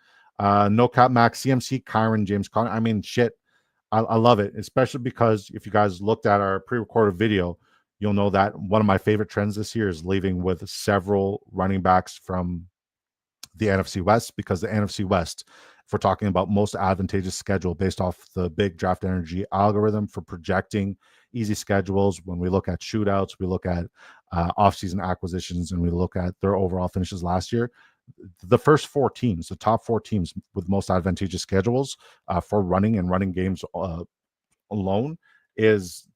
No Cap Max, CMC, Kyron, James Conner. I mean, shit. I love it, especially because if you guys looked at our pre-recorded video, you'll know that one of my favorite trends this year is leaving with several running backs from the NFC West, because the NFC West, if we're talking about most advantageous schedule based off the big draft energy algorithm for projecting easy schedules, when we look at shootouts, we look at offseason acquisitions, and we look at their overall finishes last year, the first 4 teams, the top 4 teams with most advantageous schedules for running and running games alone is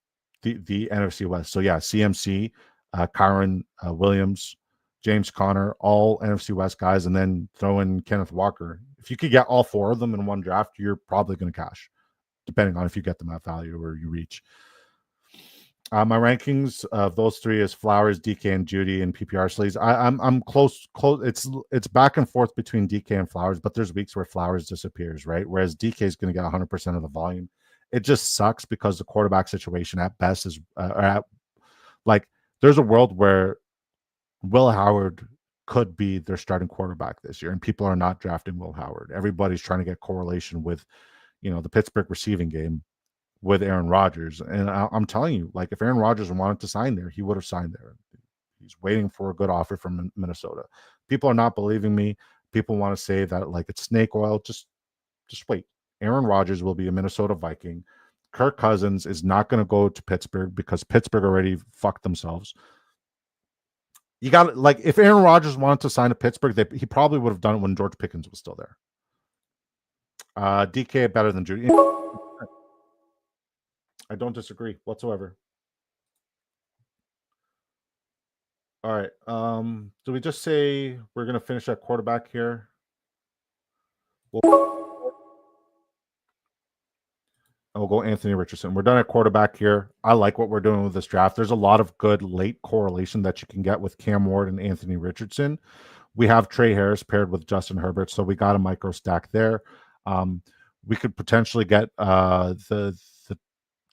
the NFC West. So yeah, CMC, Kyron Williams, James Conner, all NFC West guys, and then throw in Kenneth Walker. If you could get all 4 of them in one draft, you're probably going to cash, depending on if you get them at value or you reach. My rankings of those 3 is Flowers, DK, and Judy in PPR sleeves. I'm close. It's back and forth between DK and Flowers, but there's weeks where Flowers disappears, right? Whereas DK is going to get 100% of the volume. It just sucks because the quarterback situation at best is there's a world where Will Howard could be their starting quarterback this year, and people are not drafting Will Howard. Everybody's trying to get correlation with, the Pittsburgh receiving game with Aaron Rodgers. And I'm telling you, like, if Aaron Rodgers wanted to sign there, he would have signed there. He's waiting for a good offer from Minnesota. People are not believing me. People want to say that like it's snake oil. Just wait. Aaron Rodgers will be a Minnesota Viking. Kirk Cousins is not going to go to Pittsburgh because Pittsburgh already fucked themselves. You got like, if Aaron Rodgers wanted to sign to Pittsburgh, he probably would have done it when George Pickens was still there. DK better than Judy. I don't disagree whatsoever. All right. Do we just say we're going to finish at quarterback here? We'll go Anthony Richardson. We're done at quarterback here. I like what we're doing with this draft. There's a lot of good late correlation that you can get with Cam Ward and Anthony Richardson. We have Trey Harris paired with Justin Herbert, so we got a micro stack there. We could potentially get the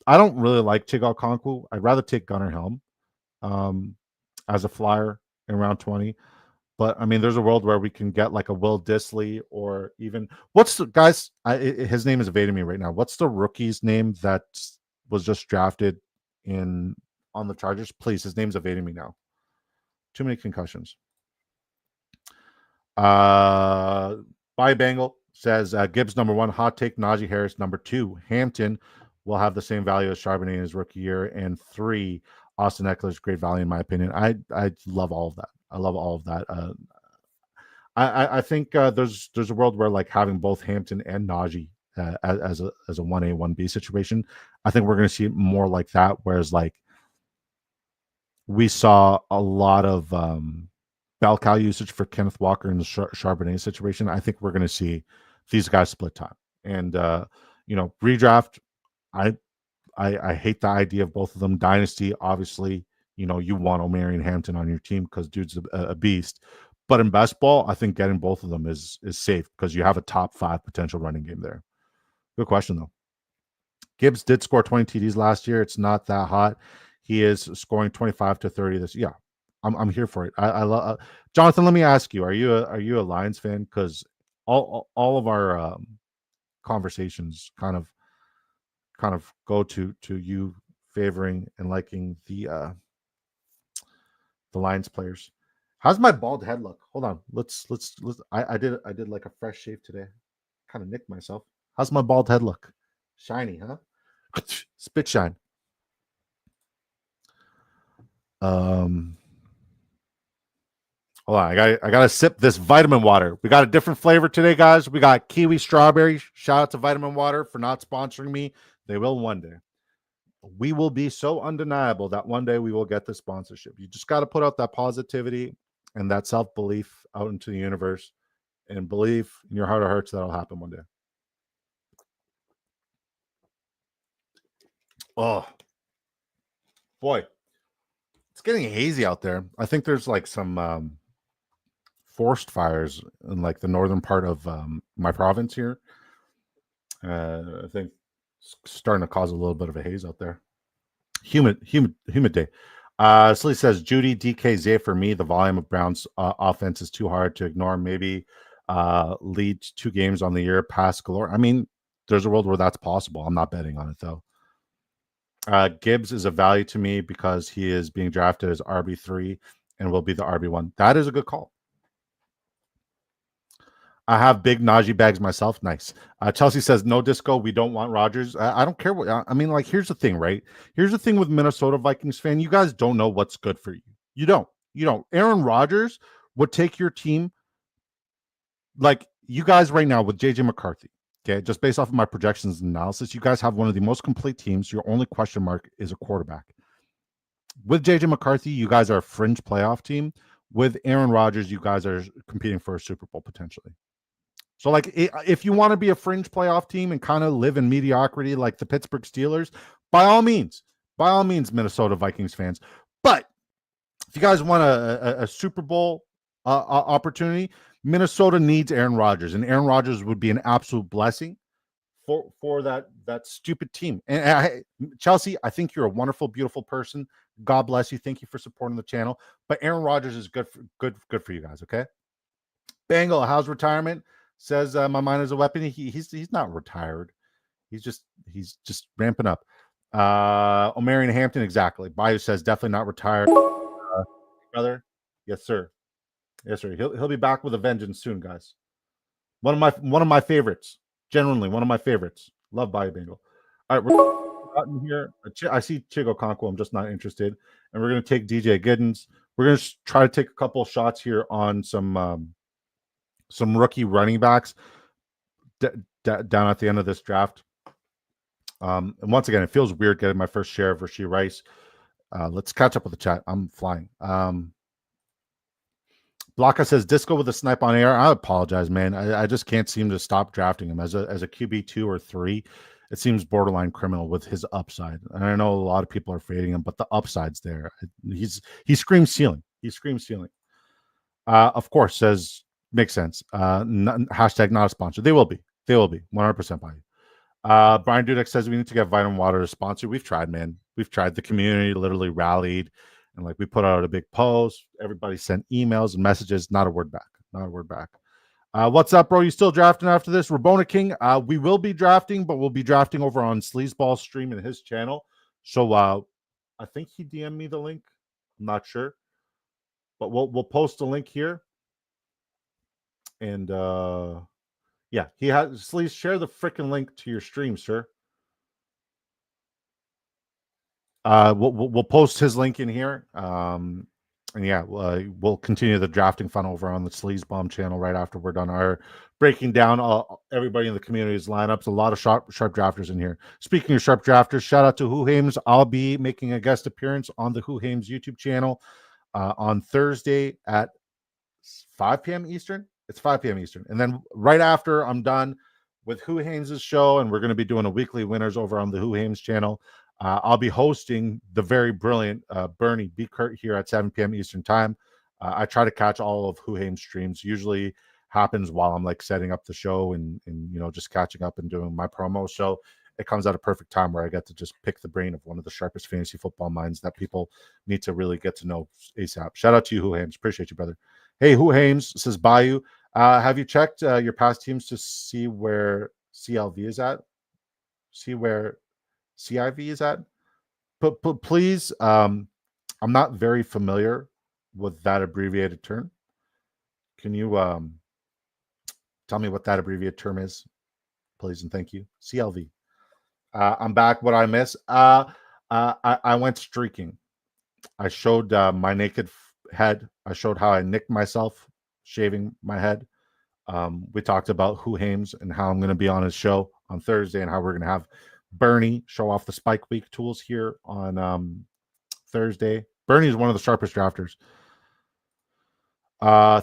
I don't really like Chigall Conku. I'd rather take Gunnar Helm as a flyer in round 20. But I mean, there's a world where we can get like a Will Dissly, or even his name is evading me right now. What's the rookie's name that was just drafted on the Chargers? Please, his name's evading me now. Too many concussions. By Bengal says Gibbs number 1, hot take Najee Harris number 2. Hampton will have the same value as Charbonnet in his rookie year, and 3, Austin Eckler's great value in my opinion. I love all of that. I love all of that. I think there's a world where like having both Hampton and Najee as a 1A 1B situation. I think we're going to see more like that. Whereas like we saw a lot of bell cow usage for Kenneth Walker in the Charbonnet situation. I think we're going to see these guys split time, and redraft. I hate the idea of both of them. Dynasty, obviously, you want Omarion Hampton on your team because dude's a beast. But in best ball, I think getting both of them is safe because you have a top 5 potential running game there. Good question, though. Gibbs did score 20 TDs last year. It's not that hot. He is scoring 25 to 30 this. Yeah, I'm here for it. I love Jonathan. Let me ask you: Are you a Lions fan? Because all of our conversations kind of go to you favoring and liking the Lions players. How's my bald head look? Hold on. Let's I did like a fresh shave today. Kind of nicked myself. How's my bald head look? Shiny, huh? Spit shine. Hold on. I gotta sip this vitamin water. We got a different flavor today, guys. We got kiwi strawberry. Shout out to Vitamin Water for not sponsoring me. They will one day. We will be so undeniable that one day we will get the sponsorship. You just got to put out that positivity and that self-belief out into the universe, and believe in your heart of hearts that'll happen one day. Oh, boy. It's getting hazy out there. I think there's like some forest fires in like the northern part of my province here. I think starting to cause a little bit of a haze out there. Humid day. Slee says Judy, DK, Zay for me. The volume of Brown's offense is too hard to ignore. Maybe lead 2 games on the year, pass galore. I mean, there's a world where that's possible. I'm not betting on it though. Gibbs is a value to me because he is being drafted as RB3 and will be the RB1. That is a good call. I have big Najee bags myself. Nice. Chelsea says no disco. We don't want Rodgers. I don't care what. I mean, like, here's the thing, right? Here's the thing with Minnesota Vikings fan. You guys don't know what's good for you. You don't. You don't. Aaron Rodgers would take your team, like you guys right now with JJ McCarthy. Okay, just based off of my projections and analysis, you guys have one of the most complete teams. Your only question mark is a quarterback. With JJ McCarthy, you guys are a fringe playoff team. With Aaron Rodgers, you guys are competing for a Super Bowl potentially. So, like, if you want to be a fringe playoff team and kind of live in mediocrity like the Pittsburgh Steelers, by all means, Minnesota Vikings fans. But if you guys want a Super Bowl opportunity, Minnesota needs Aaron Rodgers, and Aaron Rodgers would be an absolute blessing for that stupid team. And Chelsea, I think you're a wonderful, beautiful person. God bless you. Thank you for supporting the channel. But Aaron Rodgers is good for you guys. Okay. Bengal, how's retirement? Says my mind is a weapon. He's not retired. He's just ramping up. O'Marion Hampton, exactly. Bayou says definitely not retired. Brother, yes sir, yes sir. He'll be back with a vengeance soon, guys. One of my favorites. Genuinely, one of my favorites. Love Bayou Bengal. All right, we're in here. I see Chigo Conquo. I'm just not interested. And we're gonna take DJ Giddens. We're gonna try to take a couple of shots here on some rookie running backs down at the end of this draft. And once again, it feels weird getting my first share of Rashee Rice. Let's catch up with the chat. I'm flying. Blocka says disco with a snipe on air. I apologize, man. I just can't seem to stop drafting him as a QB 2 or 3. It seems borderline criminal with his upside. And I know a lot of people are fading him, but the upside's there. He screams ceiling. He screams ceiling. Of course, says makes sense. Hashtag not a sponsor. They will be. 100% by you. Brian Dudek says we need to get Vitamin Water to sponsor. We've tried, man. We've tried. The community literally rallied. And like we put out a big post, everybody sent emails and messages. Not a word back. Not a word back. What's up, bro? You still drafting after this? Rabona King. We will be drafting, but we'll be drafting over on Sleazeball stream in his channel. So I think he DM'd me the link. I'm not sure, but we'll post the link here. And yeah, he has. Sleaze, share the freaking link to your stream, sir. We'll post his link in here. And yeah, we'll continue the drafting fun over on the Sleaze Bomb channel right after we're done our breaking down everybody in the community's lineups. A lot of sharp drafters in here. Speaking of sharp drafters, shout out to Who Hames. I'll be making a guest appearance on the Who Hames YouTube channel on Thursday at 5 p.m. Eastern. It's 5 p.m. Eastern. And then right after I'm done with Who Hames' show, and we're going to be doing a weekly winners over on the Who Hames channel. I'll be hosting the very brilliant Bernie B. Kurt here at 7 p.m. Eastern time. I try to catch all of Who Hames streams. Usually happens while I'm like setting up the show and you know, just catching up and doing my promo. So it comes at a perfect time where I get to just pick the brain of one of the sharpest fantasy football minds that people need to really get to know ASAP. Shout out to you, Who Hames. Appreciate you, brother. Hey, Who Hames says Bayou. Have you checked your past teams to see where CLV is at? See where CIV is at? But please, I'm not very familiar with that abbreviated term. Can you tell me what that abbreviated term is, please and thank you? CLV. I'm back. What I miss? I went streaking. I showed my naked head. I showed how I nicked myself shaving my head. We talked about Who Hames and how I'm going to be on his show on Thursday and how we're going to have Bernie show off the Spike Week tools here on Thursday. Bernie is one of the sharpest drafters.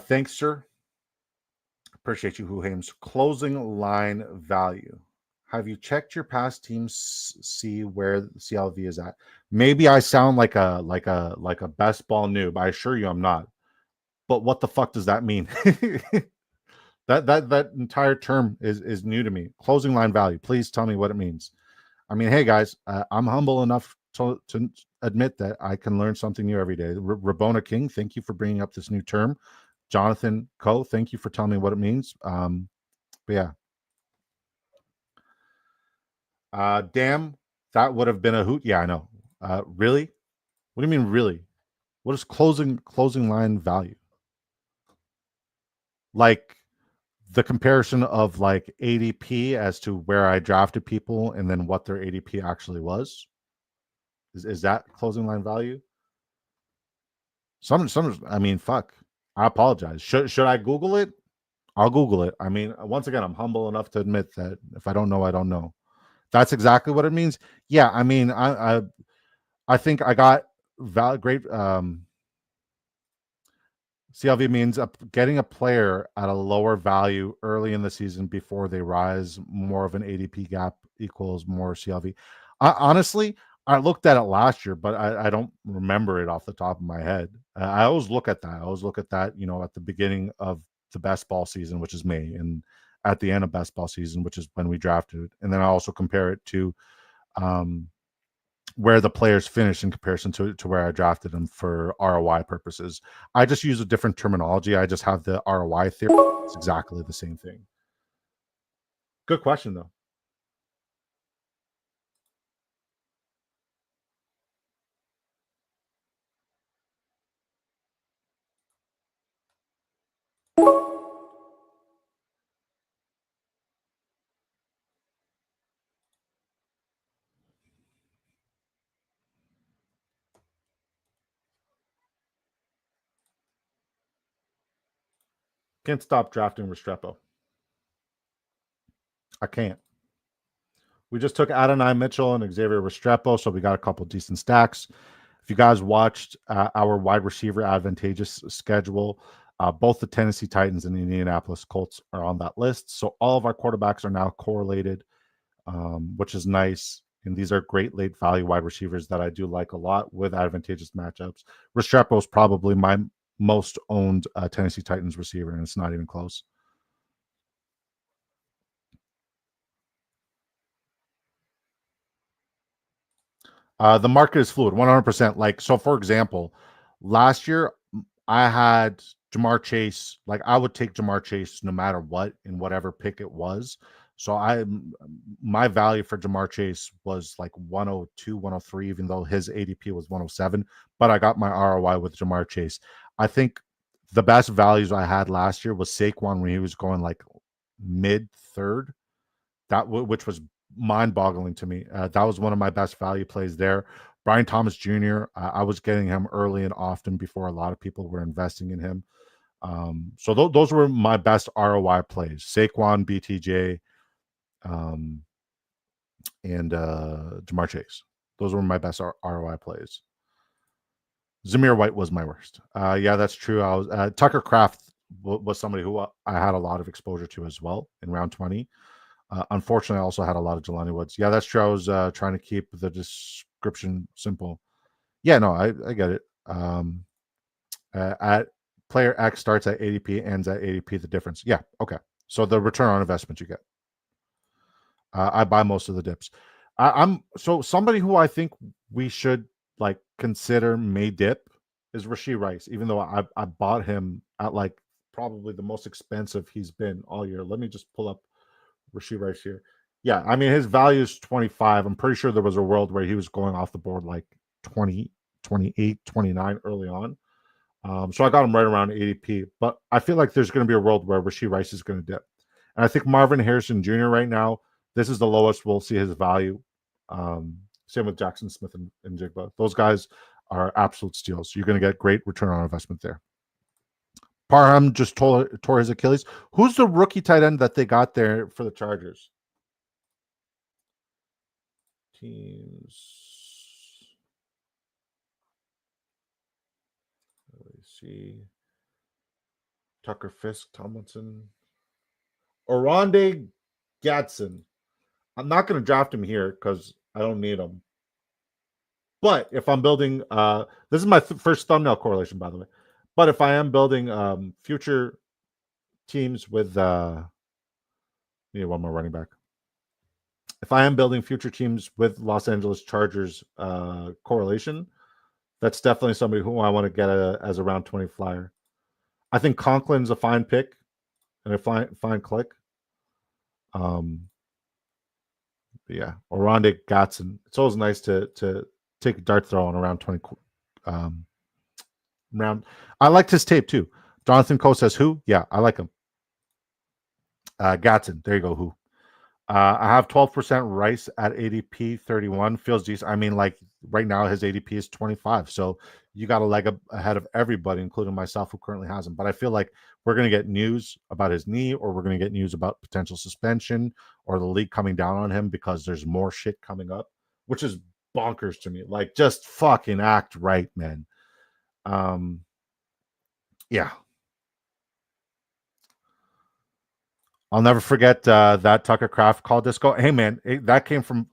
Thanks, sir. Appreciate you, Who Hames. Closing line value. Have you checked your past teams? See where CLV is at. Maybe I sound like a best ball noob. I assure you, I'm not. But what the fuck does that mean? that entire term is new to me. Closing line value. Please tell me what it means. I mean, hey guys, I'm humble enough to admit that I can learn something new every day. Rabona King, thank you for bringing up this new term. Jonathan Coe, thank you for telling me what it means. But yeah. Damn, That would have been a hoot. Yeah, I know. Really? What do you mean, really? What is closing line value? Like the comparison of like ADP as to where I drafted people and then what their ADP actually was. Is that closing line value? Some. I mean, fuck. I apologize. Should I Google it? I'll Google it. I mean, once again, I'm humble enough to admit that if I don't know, I don't know. That's exactly what it means. Yeah, I mean, I think I got great. CLV means getting a player at a lower value early in the season before they rise. More of an ADP gap equals more CLV. Honestly, I looked at it last year, but I don't remember it off the top of my head. I always look at that. I always look at that, at the beginning of the best ball season, which is May, and at the end of best ball season, which is when we drafted. And then I also compare it to where the players finish in comparison to where I drafted them for ROI purposes. I just use a different terminology. I just have the ROI theory. It's exactly the same thing. Good question, though. Can't stop drafting Restrepo. I can't. We just took Adonai Mitchell and Xavier Restrepo, so we got a couple decent stacks. If you guys watched our wide receiver advantageous schedule, both the Tennessee Titans and the Indianapolis Colts are on that list. So all of our quarterbacks are now correlated, which is nice. And these are great late value wide receivers that I do like a lot with advantageous matchups. Restrepo is probably my most owned Tennessee Titans receiver, and it's not even close. The market is fluid, 100%. Like, so for example, last year I had Ja'Marr Chase. Like, I would take Ja'Marr Chase no matter what in whatever pick it was. So my value for Ja'Marr Chase was like 102, 103, even though his ADP was 107. But I got my ROI with Ja'Marr Chase. I think the best values I had last year was Saquon when he was going like mid third. Which was mind-boggling to me. That was one of my best value plays there. Brian Thomas Jr. I was getting him early and often before a lot of people were investing in him. So those were my best ROI plays: Saquon, BTJ, and Ja'Marr Chase. Those were my best ROI plays. Zamir White was my worst. Yeah, that's true. I was Tucker Kraft was somebody who I had a lot of exposure to as well in round 20. Unfortunately, I also had a lot of Jelani Woods. Yeah, that's true. I was trying to keep the description simple. Yeah, no, I get it. At player X starts at ADP, ends at ADP. The difference. Yeah, okay. So the return on investment you get. I buy most of the dips. I'm so somebody who I think we should like consider may dip is Rashee Rice, even though I bought him at like probably the most expensive he's been all year. Let me just pull up Rashee Rice here. Yeah, I mean his value is 25. I'm pretty sure there was a world where he was going off the board like 20, 28, 29 early on. So I got him right around ADP. But I feel like there's going to be a world where Rashee Rice is going to dip. And I think Marvin Harrison Jr. right now, this is the lowest we'll see his value. Same with Jackson Smith and Jigba. Those guys are absolute steals. You're going to get great return on investment there. Parham just tore his Achilles. Who's the rookie tight end that they got there for the Chargers? Teams. Let me see. Tucker Fisk, Tomlinson. Oronde Gadsden. I'm not going to draft him here because I don't need him. But if I'm building, this is my first thumbnail correlation, by the way. But if I am building future teams with, need one more running back. If I am building future teams with Los Angeles Chargers correlation, that's definitely somebody who I want to get as a round 20 flyer. I think Conklin's a fine pick and a fine click. But yeah, Oronde Gatson. It's always nice to take a dart throw on around 20 round. I liked his tape too. Jonathan Coe says who? Yeah, I like him. Gatson. There you go. Who? I have 12% Rice at ADP 31. Feels decent. I mean, like right now, his ADP is 25. So you got a leg up ahead of everybody, including myself, who currently has him. But I feel like we're going to get news about his knee, or we're going to get news about potential suspension, or the league coming down on him because there's more shit coming up, which is bonkers to me. Like, just fucking act right, man. Yeah. I'll never forget that Tucker Kraft call disco. Hey man, that came from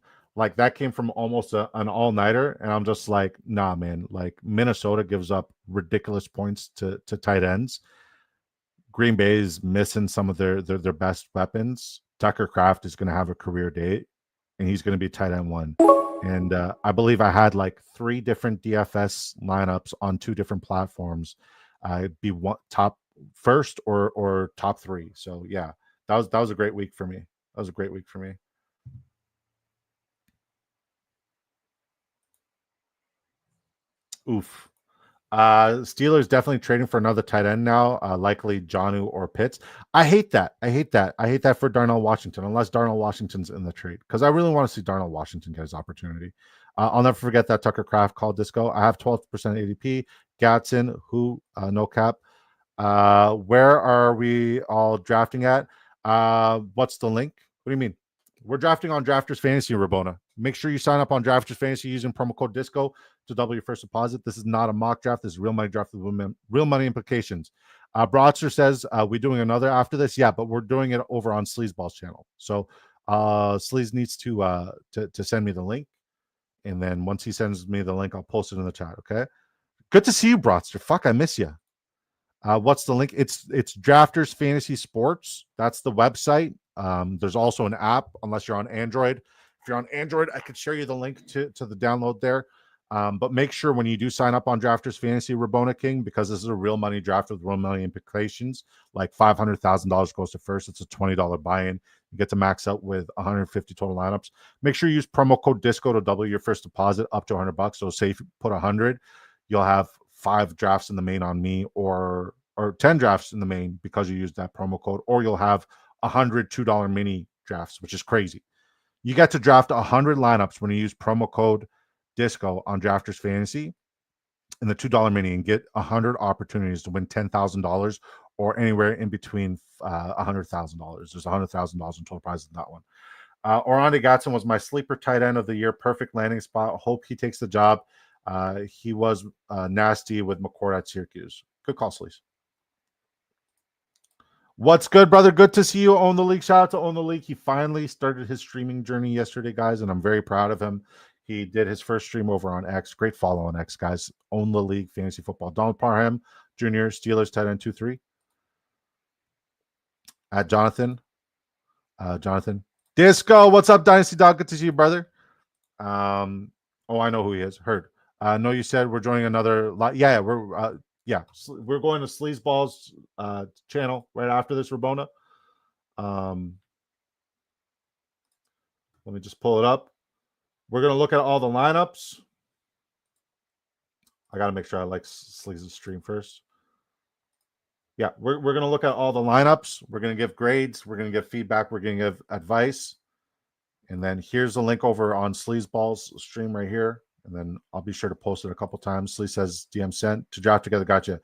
almost an all nighter, and I'm just like, nah, man. Like Minnesota gives up ridiculous points to tight ends. Green Bay is missing some of their best weapons. Tucker Kraft is going to have a career day, and he's going to be tight end one. And I believe I had like 3 different DFS lineups on 2 different platforms. I'd be top first or top 3. So yeah. That was a great week for me. That was a great week for me. Oof. Steelers definitely trading for another tight end now, likely Jonnu or Pitts. I hate that. I hate that for Darnell Washington, unless Darnell Washington's in the trade, because I really want to see Darnell Washington get his opportunity. I'll never forget that Tucker Kraft called disco. I have 12% ADP. Gatson, who no cap. Where are we all drafting at? What's the link? What do you mean? We're drafting on Drafters Fantasy, Rabona. Make sure you sign up on Drafters Fantasy using promo code DISCO to double your first deposit. This is not a mock draft. This is real money draft with real money implications. Broadster says, we're doing another after this. Yeah, but we're doing it over on Sleazeball's channel. So Sleaze needs to send me the link. And then once he sends me the link, I'll post it in the chat, okay? Good to see you, Broadster. Fuck, I miss you. What's the link? It's Drafters Fantasy Sports. That's the website. There's also an app, unless you're on Android. If you're on Android, I could share you the link to the download there. But make sure when you do sign up on Drafters Fantasy, Rabona King, because this is a real money draft with real money implications, like $500,000 goes to first. It's a $20 buy-in. You get to max out with 150 total lineups. Make sure you use promo code DISCO to double your first deposit up to $100. So say if you put 100, you'll have 5 drafts in the main on me, or 10 drafts in the main because you used that promo code, or you'll have 100 $2 mini drafts, which is crazy. You get to draft 100 lineups when you use promo code DISCO on Drafters Fantasy in the $2 mini and get 100 opportunities to win $10,000 or anywhere in between $100,000. There's $100,000 in total prizes in that one. Oronde Gatson was my sleeper tight end of the year. Perfect landing spot. Hope he takes the job. He was nasty with McCord at Syracuse. Good call, Sleaze. What's good, brother? Good to see you. Own the League. Shout out to Own the League. He finally started his streaming journey yesterday, guys, and I'm very proud of him. He did his first stream over on X. Great follow on X, guys. Own the League Fantasy Football. Donald Parham Jr., Steelers tight end 2-3. At Jonathan. Jonathan. Disco, what's up, Dynasty Dog? Good to see you, brother. I know who he is. Heard. No, you said we're joining another. Yeah, we're going to Sleazeball's channel right after this, Rabona. Let me just pull it up. We're gonna look at all the lineups. I gotta make sure I like Sleaze's stream first. Yeah, we're gonna look at all the lineups. We're gonna give grades. We're gonna give feedback. We're gonna give advice. And then here's the link over on Sleazeball's stream right here. And then I'll be sure to post it a couple times. Sleaze says DM sent to draft together. Gotcha.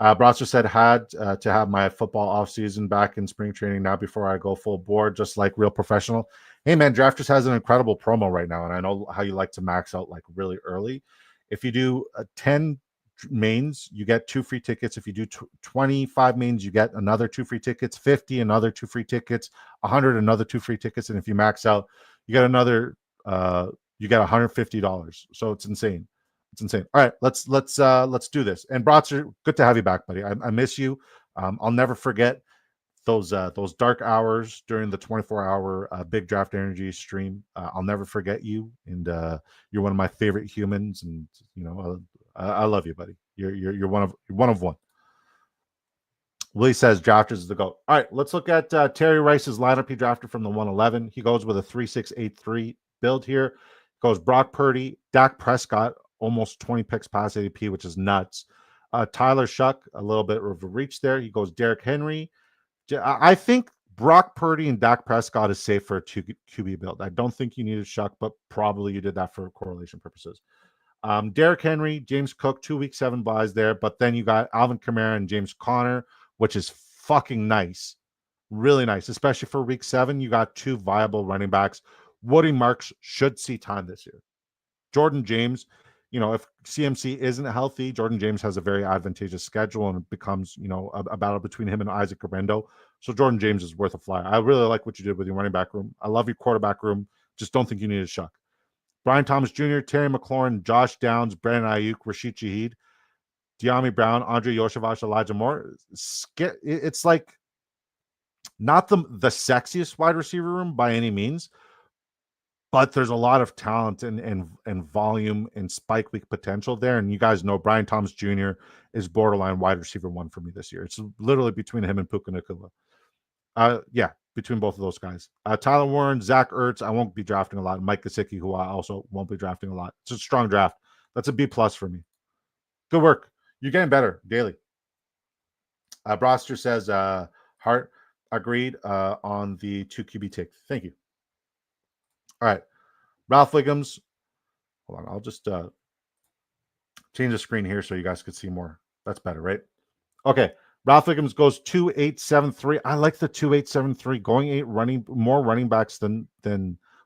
Brotzer said had to have my football off season back in spring training now before I go full board, just like real professional. Hey man, Drafters has an incredible promo right now, and I know how you like to max out like really early. If you do 10 mains, you get 2 free tickets. If you do 25 mains, you get another 2 free tickets. 50, another 2 free tickets. 100, another 2 free tickets. And if you max out, you get another. You get $150. So it's insane. It's insane. All right, let's do this. And Brotzer, good to have you back, buddy. I miss you. I'll never forget those dark hours during the 24-hour Big Draft Energy stream. I'll never forget you, and you're one of my favorite humans. And I love you, buddy. You're one of one. Willie says drafters is the GOAT. All right, let's look at Terry Rice's lineup. He drafted from the 111. He goes with a 3-6-8-3 build here. Goes Brock Purdy, Dak Prescott, almost 20 picks past ADP, which is nuts. Tyler Shuck, a little bit of a reach there. He goes Derrick Henry. I think Brock Purdy and Dak Prescott is safe for a QB build. I don't think you needed Shuck, but probably you did that for correlation purposes. Derrick Henry, James Cook, 2 week 7 buys there, but then you got Alvin Kamara and James Conner, which is fucking nice. Really nice, especially for week 7. You got 2 viable running backs. Woody Marks should see time this year. Jordan James, if CMC isn't healthy, Jordan James has a very advantageous schedule and it becomes, a battle between him and Isaac Garendo. So Jordan James is worth a fly. I really like what you did with your running back room. I love your quarterback room. Just don't think you need a Shuck. Brian Thomas Jr., Terry McLaurin, Josh Downs, Brandon Ayuk, Rashid Shaheed, De'Ami Brown, Andre Yoshevich, Elijah Moore. It's like not the sexiest wide receiver room by any means, but there's a lot of talent and volume and spike week potential there. And you guys know Brian Thomas Jr. is borderline wide receiver 1 for me this year. It's literally between him and Puka Nacua. Between both of those guys. Tyler Warren, Zach Ertz, I won't be drafting a lot. Mike Gesicki, who I also won't be drafting a lot. It's a strong draft. That's a B+ for me. Good work. You're getting better daily. Broster says, Hart agreed on the 2 QB take. Thank you. All right. Ralph Wiggums. Hold on. I'll just change the screen here so you guys could see more. That's better, right? Okay. Ralph Wiggums goes 2-8-7-3. I like the 2-8-7-3, going more running backs than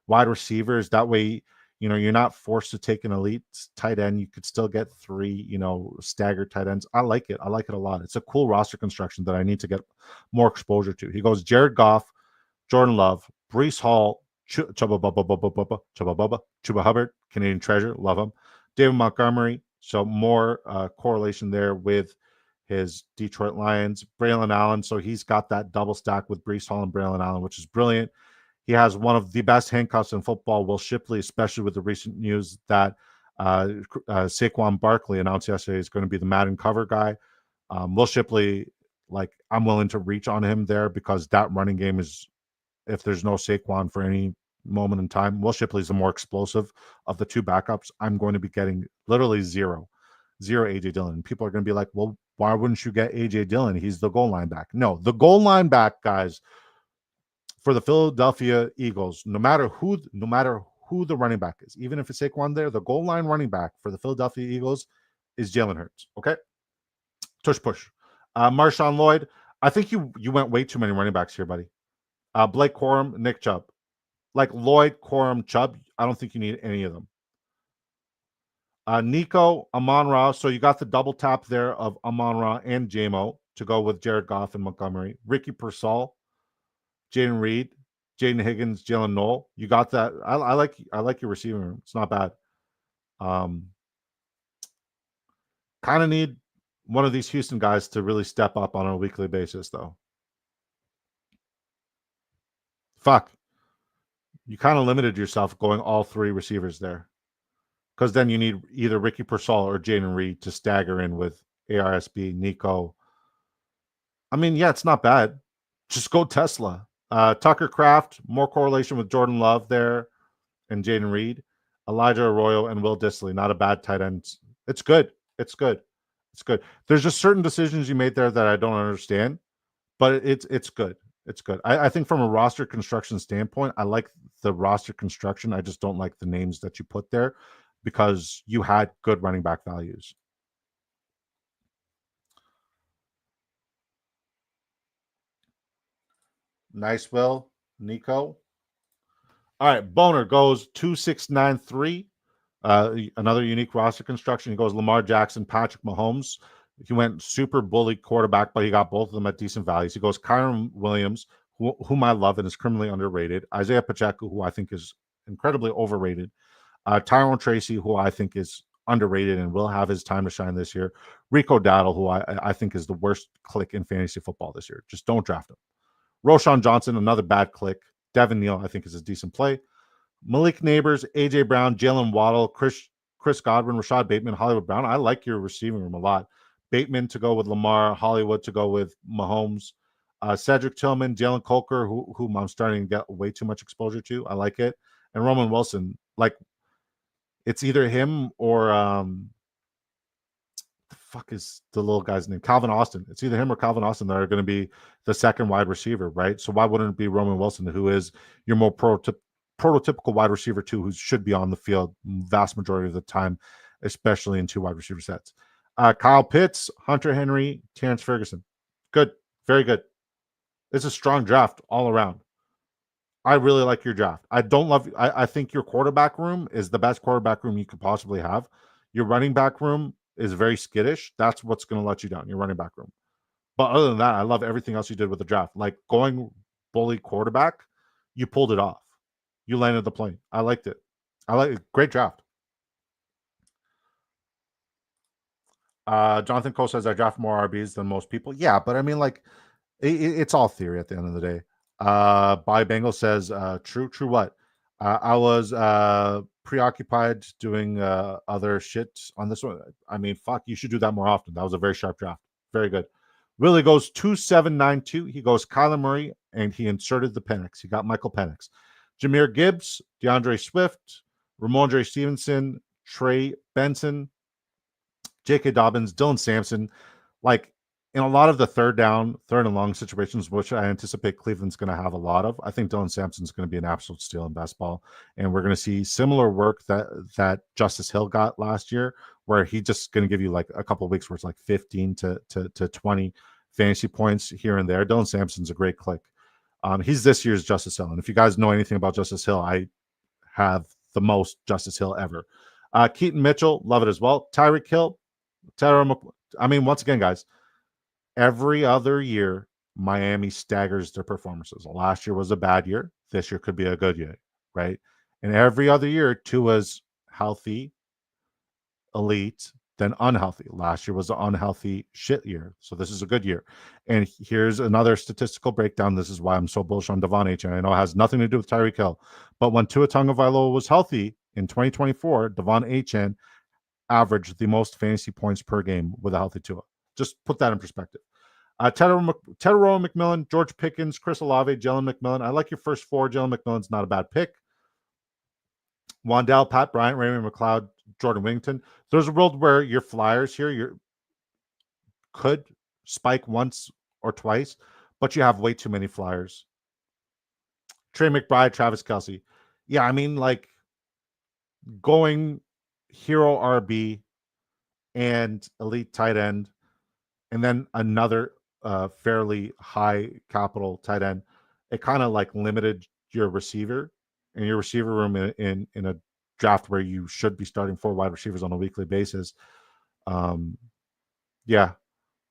wide receivers. That way, you're not forced to take an elite tight end. You could still get 3, staggered tight ends. I like it. I like it a lot. It's a cool roster construction that I need to get more exposure to. He goes Jared Goff, Jordan Love, Breece Hall, Chuba Hubbard, Canadian treasure, love him. David Montgomery. So more correlation there with his Detroit Lions. Braylon Allen, so he's got that double stack with Breece Hall and Braylon Allen, which is brilliant. He has one of the best handcuffs in football. Will Shipley, especially with the recent news that Saquon Barkley announced yesterday is going to be the Madden cover guy. Will Shipley, I'm willing to reach on him there because that running game is, if there's no Saquon for any moment in time, Will Shipley is the more explosive of the 2 backups. I'm going to be getting literally zero A.J. Dillon. People are going to be like, well, why wouldn't you get A.J. Dillon? He's the goal line back. No, the goal line back, guys, for the Philadelphia Eagles, no matter who the running back is, even if it's Saquon there, the goal line running back for the Philadelphia Eagles is Jalen Hurts. Okay? Tush push. Marshawn Lloyd, I think you went way too many running backs here, buddy. Blake Corum, Nick Chubb. Like Lloyd, Corum, Chubb, I don't think you need any of them. Nico, Amon-Ra. So you got the double tap there of Amon-Ra and JMO to go with Jared Goff and Montgomery. Ricky Pearsall, Jaden Reed, Jaden Higgins, Jalen Noel. You got that. I like your receiving room. It's not bad. Kind of need one of these Houston guys to really step up on a weekly basis, though. Fuck. You kind of limited yourself going all 3 receivers there. Because then you need either Ricky Pearsall or Jaden Reed to stagger in with ARSB, Nico. I mean, yeah, it's not bad. Just go Tesla. Tucker Kraft, more correlation with Jordan Love there and Jaden Reed. Elijah Arroyo and Will Dissly, not a bad tight end. It's good. It's good. It's good. There's just certain decisions you made there that I don't understand, but it's good. It's good. I think from a roster construction standpoint, I like the roster construction. I just don't like the names that you put there because you had good running back values. Nice, Will. Nico. All right, Boner goes 2-6-9-3. Another unique roster construction. He goes Lamar Jackson, Patrick Mahomes. He went super bully quarterback, but he got both of them at decent values. He goes Kyren Williams, whom I love and is criminally underrated. Isaiah Pacheco, who I think is incredibly overrated. Tyrone Tracy, who I think is underrated and will have his time to shine this year. Rico Dowdle, who I think is the worst click in fantasy football this year. Just don't draft him. Roschon Johnson, another bad click. Devin Neal, I think, is a decent play. Malik Neighbors, A.J. Brown, Jalen Waddle, Chris Godwin, Rashad Bateman, Hollywood Brown. I like your receiving room a lot. Bateman to go with Lamar, Hollywood to go with Mahomes, Cedric Tillman, Jalen Coker, whom I'm starting to get way too much exposure to. I like it. And Roman Wilson, like it's either him or the fuck is the little guy's name? Calvin Austin. It's either him or Calvin Austin that are going to be the second wide receiver, right? So why wouldn't it be Roman Wilson, who is your more prototypical wide receiver too, who should be on the field vast majority of the time, especially in two wide receiver sets. Kyle Pitts, Hunter Henry, Terrence Ferguson. Good. Very good. It's a strong draft all around. I really like your draft. I don't love. I think your quarterback room is the best quarterback room you could possibly have. Your running back room is very skittish. That's what's going to let you down. Your running back room. But other than that, I love everything else you did with the draft. Like going bully quarterback, you pulled it off. You landed the plane. I liked it. I like it. Great draft. Jonathan Cole says I draft more RBs than most people. Yeah, but I mean, like, it's all theory at the end of the day. By Bengal says, true what? I was preoccupied doing other shit on this one. I mean, fuck, you should do that more often. That was a very sharp draft. Very good. Willie goes 2792. He goes Kyler Murray, and he inserted the Penix. He got Michael Penix. Jahmyr Gibbs, DeAndre Swift, Ramondre Stevenson, Trey Benson, J.K. Dobbins, Dylan Sampson. Like, in a lot of the third and long situations, which I anticipate Cleveland's going to have a lot of, I think Dylan Sampson's going to be an absolute steal in best ball. And we're going to see similar work that Justice Hill got last year, where he's just going to give you like a couple of weeks where it's like 15 to 20 fantasy points here and there. Dylan Sampson's a great click. He's this year's Justice Hill. And if you guys know anything about Justice Hill, I have the most Justice Hill ever. Keaton Mitchell, love it as well. Tyreek Hill, I mean, once again, guys, every other year, Miami staggers their performances. Last year was a bad year. This year could be a good year, right? And every other year, Tua's healthy, elite, then unhealthy. Last year was an unhealthy shit year. So this is a good year. And here's another statistical breakdown. This is why I'm so bullish on Devon Achane. I know it has nothing to do with Tyreek Hill. But when Tua Tagovailoa was healthy in 2024, Devon Achane averaged the most fantasy points per game with a healthy Tua. Just put that in perspective. Tedero McMillan, George Pickens, Chris Olave, Jalen McMillan. I like your first four. Jalen McMillan's not a bad pick. Wandell, Pat Bryant, Raymond McLeod, Jordan Wington. There's a world where your flyers here could spike once or twice, but you have way too many flyers. Trey McBride, Travis Kelce. Yeah, I mean, like going hero RB and elite tight end, and then another fairly high capital tight end, it kind of like limited your receiver and your receiver room in a draft where you should be starting 4 wide receivers on a weekly basis. Yeah,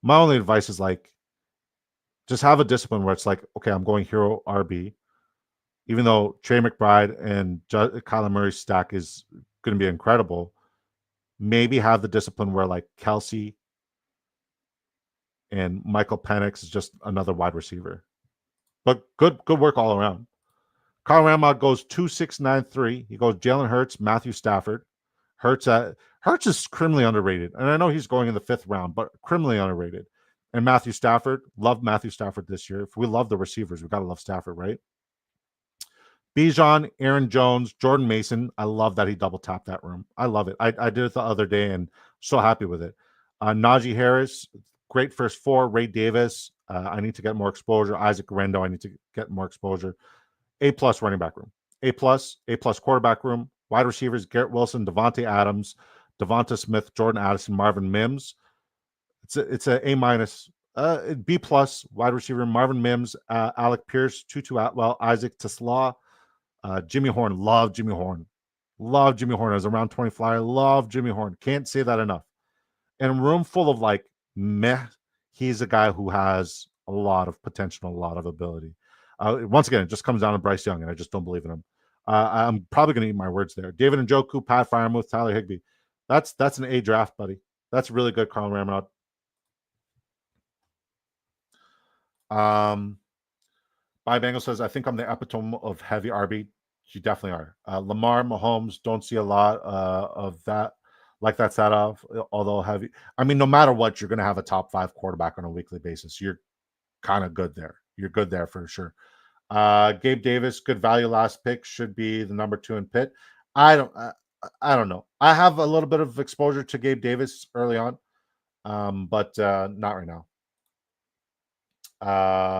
my only advice is like just have a discipline where it's like, okay, I'm going hero RB, even though Trey McBride and Kyler Murray's stack is going to be incredible. Maybe have the discipline where like Kelce and Michael Penix is just another wide receiver. But good work all around. Kyle Ramod goes 2693. He goes Jalen Hurts, Matthew Stafford. Hurts is criminally underrated. And I know he's going in the 5th round, but criminally underrated. And Matthew Stafford, love Matthew Stafford this year. If we love the receivers, we got to love Stafford, right? Bijan, Aaron Jones, Jordan Mason. I love that he double tapped that room. I love it. I did it the other day and so happy with it. Najee Harris, great first 4. Ray Davis, I need to get more exposure. Isaac Rendo, I need to get more exposure. A+ running back room. A+ quarterback room. Wide receivers, Garrett Wilson, Devontae Adams, Devonta Smith, Jordan Addison, Marvin Mims. It's a A-, B+ wide receiver, Marvin Mims, Alec Pierce, Tutu Atwell, Isaac Tesla, Jimmy Horn. Love Jimmy Horn. Love Jimmy Horn as a round 20 flyer. Love Jimmy Horn. Can't say that enough. And a room full of like meh. He's a guy who has a lot of potential, a lot of ability. Once again, it just comes down to Bryce Young, and I just don't believe in him. I'm probably going to eat my words there. David Njoku, Pat Freiermuth, Tyler Higbee. That's an A draft, buddy. That's really good, Carl Ramrod. By Bengal says, I think I'm the epitome of heavy RB. You definitely are. Lamar, Mahomes, don't see a lot of that. A like that set off. Although heavy, I mean, no matter what, you're going to have a top 5 quarterback on a weekly basis. You're kind of good there. You're good there for sure. Gabe Davis, good value last pick, should be the number 2 in Pitt. I don't know. I have a little bit of exposure to Gabe Davis early on, but not right now.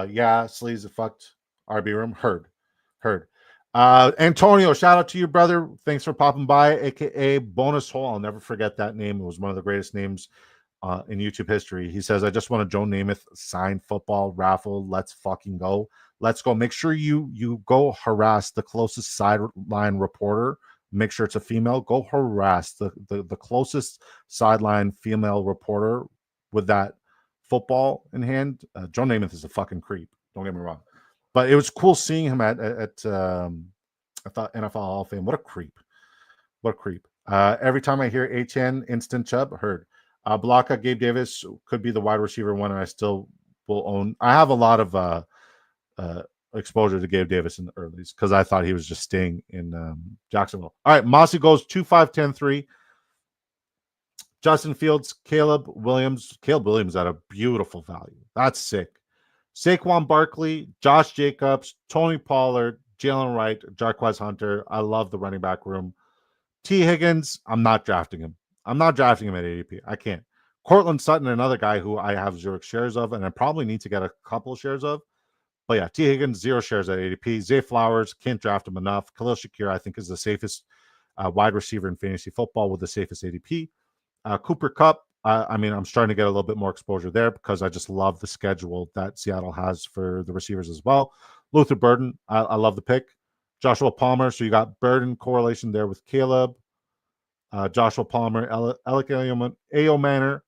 Yeah, Sleeves fucked RB room. Heard. Antonio, shout out to you, brother. Thanks for popping by, aka Bonus Hole. I'll never forget that name. It was one of the greatest names in YouTube history. He says, I just want a Joe Namath signed football raffle. Let's fucking go. Let's go. Make sure you go harass the closest sideline reporter. Make sure it's a female. Go harass the closest sideline female reporter with that football in hand. Joe Namath is a fucking creep. Don't get me wrong. But it was cool seeing him at I thought NFL Hall of Fame. What a creep. What a creep. Every time I hear HN, instant chub, heard. Blocka, Gabe Davis could be the wide receiver one, and I still will own. I have a lot of exposure to Gabe Davis in the earlies because I thought he was just staying in Jacksonville. All right, Mossy goes 2-5-10-3. Justin Fields, Caleb Williams. Caleb Williams at a beautiful value. That's sick. Saquon Barkley, Josh Jacobs, Tony Pollard, Jalen Wright, Jarquez Hunter. I love the running back room. T. Higgins, I'm not drafting him. I'm not drafting him at ADP. I can't. Cortland Sutton, another guy who I have 0 shares of, and I probably need to get a couple shares of. But yeah, T. Higgins, 0 shares at ADP. Zay Flowers, can't draft him enough. Khalil Shakir, I think, is the safest wide receiver in fantasy football with the safest ADP. Cooper Kupp, I mean, I'm starting to get a little bit more exposure there because I just love the schedule that Seattle has for the receivers as well. Luther Burden, I love the pick. Joshua Palmer, so you got Burden correlation there with Caleb. Joshua Palmer, Alec Ayo Manor.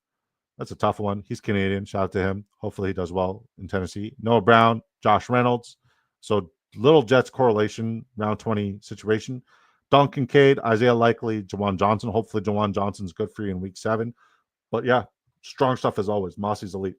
That's a tough one. He's Canadian. Shout out to him. Hopefully he does well in Tennessee. Noah Brown, Josh Reynolds. So little Jets correlation, round 20 situation. Duncan Cade, Isaiah Likely, Jawan Johnson. Hopefully Jawan Johnson's good for you in week 7. But yeah, strong stuff as always. Mossy's elite.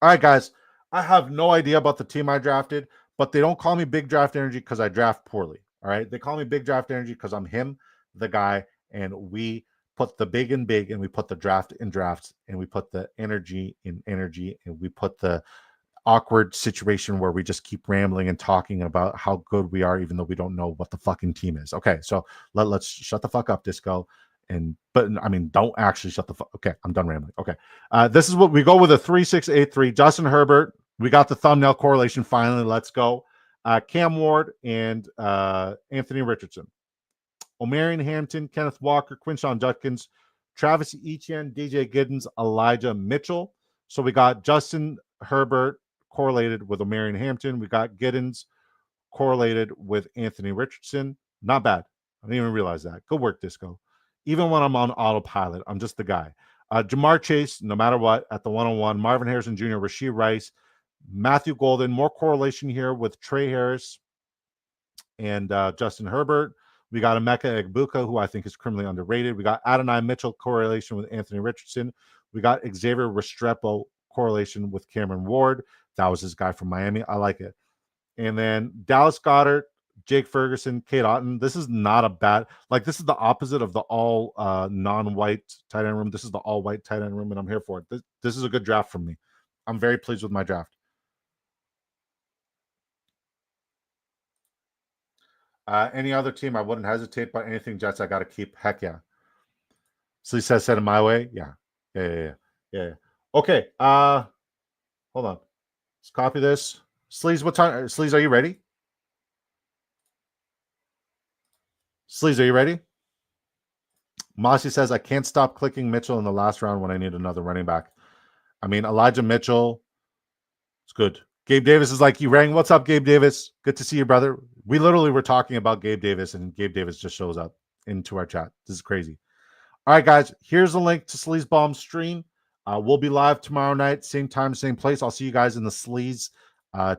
All right, guys. I have no idea about the team I drafted, but they don't call me Big Draft Energy because I draft poorly. All right. They call me Big Draft Energy because I'm him, the guy, and we put the big in big, and we put the draft in drafts, and we put the energy in energy, and we put the awkward situation where we just keep rambling and talking about how good we are, even though we don't know what the fucking team is. Okay, so let's shut the fuck up, Disco. But I mean, don't actually shut the fuck. Okay, I'm done rambling. Okay, this is what we go with a 3-6-8-3. Justin Herbert. We got the thumbnail correlation finally. Let's go. Cam Ward and Anthony Richardson. Omarion Hampton, Kenneth Walker, Quinshon Judkins, Travis Etienne, DJ Giddens, Elijah Mitchell. So we got Justin Herbert correlated with Omarion Hampton. We got Giddens correlated with Anthony Richardson. Not bad. I didn't even realize that. Good work, Disco. Even when I'm on autopilot, I'm just the guy. Jamar Chase, no matter what, at the 101. Marvin Harrison Jr., Rashee Rice, Matthew Golden. More correlation here with Trey Harris and Justin Herbert. We got Emeka Egbuka, who I think is criminally underrated. We got Adonai Mitchell correlation with Anthony Richardson. We got Xavier Restrepo correlation with Cameron Ward. That was his guy from Miami. I like it. And then Dallas Goedert, Jake Ferguson, Kate Otten. This is not a bad, like this is the opposite of the all non-white tight end room. This is the all-white tight end room, and I'm here for it. This is a good draft from me. I'm very pleased with my draft. Any other team, I wouldn't hesitate, but anything Jets, I got to keep. Heck yeah. So he says, send it my way. Yeah. Okay. Hold on. Let's copy this. Sleaze, what time? Sleaze, are you ready? Sleaze, are you ready? Mossy says, I can't stop clicking Mitchell in the last round when I need another running back. I mean, Elijah Mitchell, it's good. Gabe Davis is like, you rang. What's up, Gabe Davis? Good to see you, brother. We literally were talking about Gabe Davis, and Gabe Davis just shows up into our chat. This is crazy. All right, guys, here's a link to Sleazebomb's stream. We'll be live tomorrow night, same time, same place. I'll see you guys in the Sleaze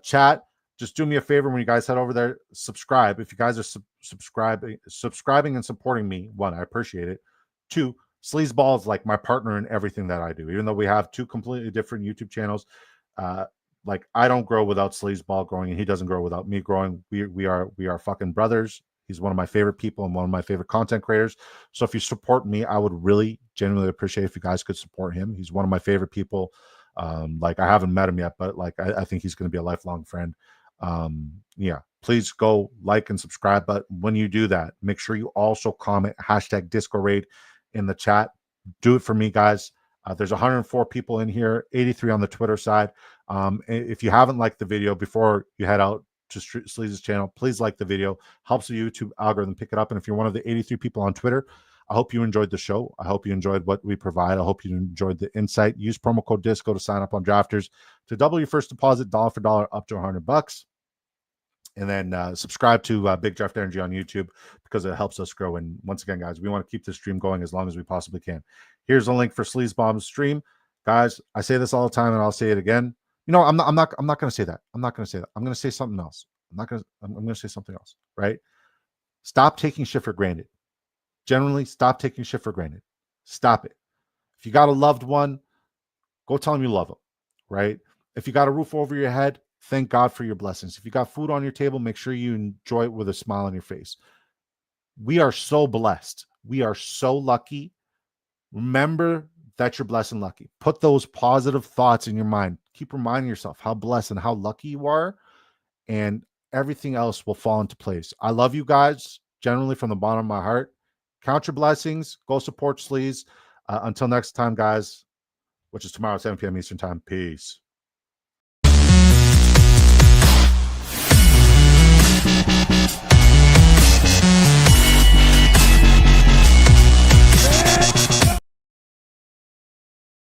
chat. Just do me a favor when you guys head over there, subscribe. If you guys are subscribing and supporting me, 1, I appreciate it. 2, Sleazeball is like my partner in everything that I do. Even though we have 2 completely different YouTube channels, like I don't grow without Sleazeball growing, and he doesn't grow without me growing. We are fucking brothers He's one of my favorite people and one of my favorite content creators. So if you support me, I would really genuinely appreciate if you guys could support him. He's one of my favorite people. Like I haven't met him yet, but like I think he's going to be a lifelong friend. Yeah, please go like and subscribe. But when you do that, make sure you also comment hashtag Disco Raid in the chat. Do it for me, guys. There's 104 people in here, 83 on the Twitter side. If you haven't liked the video before you head out to Sleaze's channel, please like the video. Helps the YouTube algorithm pick it up. And if you're one of the 83 people on Twitter, I hope you enjoyed the show. I hope you enjoyed what we provide. I hope you enjoyed the insight. Use promo code DISCO to sign up on Drafters to double your first deposit dollar for dollar up to $100. And then subscribe to Big Draft Energy on YouTube because it helps us grow. And once again, guys, we want to keep this stream going as long as we possibly can. Here's a link for Sleazebomb's stream. Guys, I say this all the time and I'll say it again. You know, I'm not going to say that. I'm not going to say that. I'm going to say something else. I'm going to say something else, right? Stop taking shit for granted. Generally, stop taking shit for granted. Stop it. If you got a loved one, go tell them you love them, right? If you got a roof over your head, thank God for your blessings. If you got food on your table, make sure you enjoy it with a smile on your face. We are so blessed. We are so lucky. Remember that you're blessed and lucky. Put those positive thoughts in your mind. Keep reminding yourself how blessed and how lucky you are, and everything else will fall into place. I love you guys, generally from the bottom of my heart. Count your blessings. Go support Sleaze. Until next time, guys, which is tomorrow at 7 p.m. Eastern Time. Peace.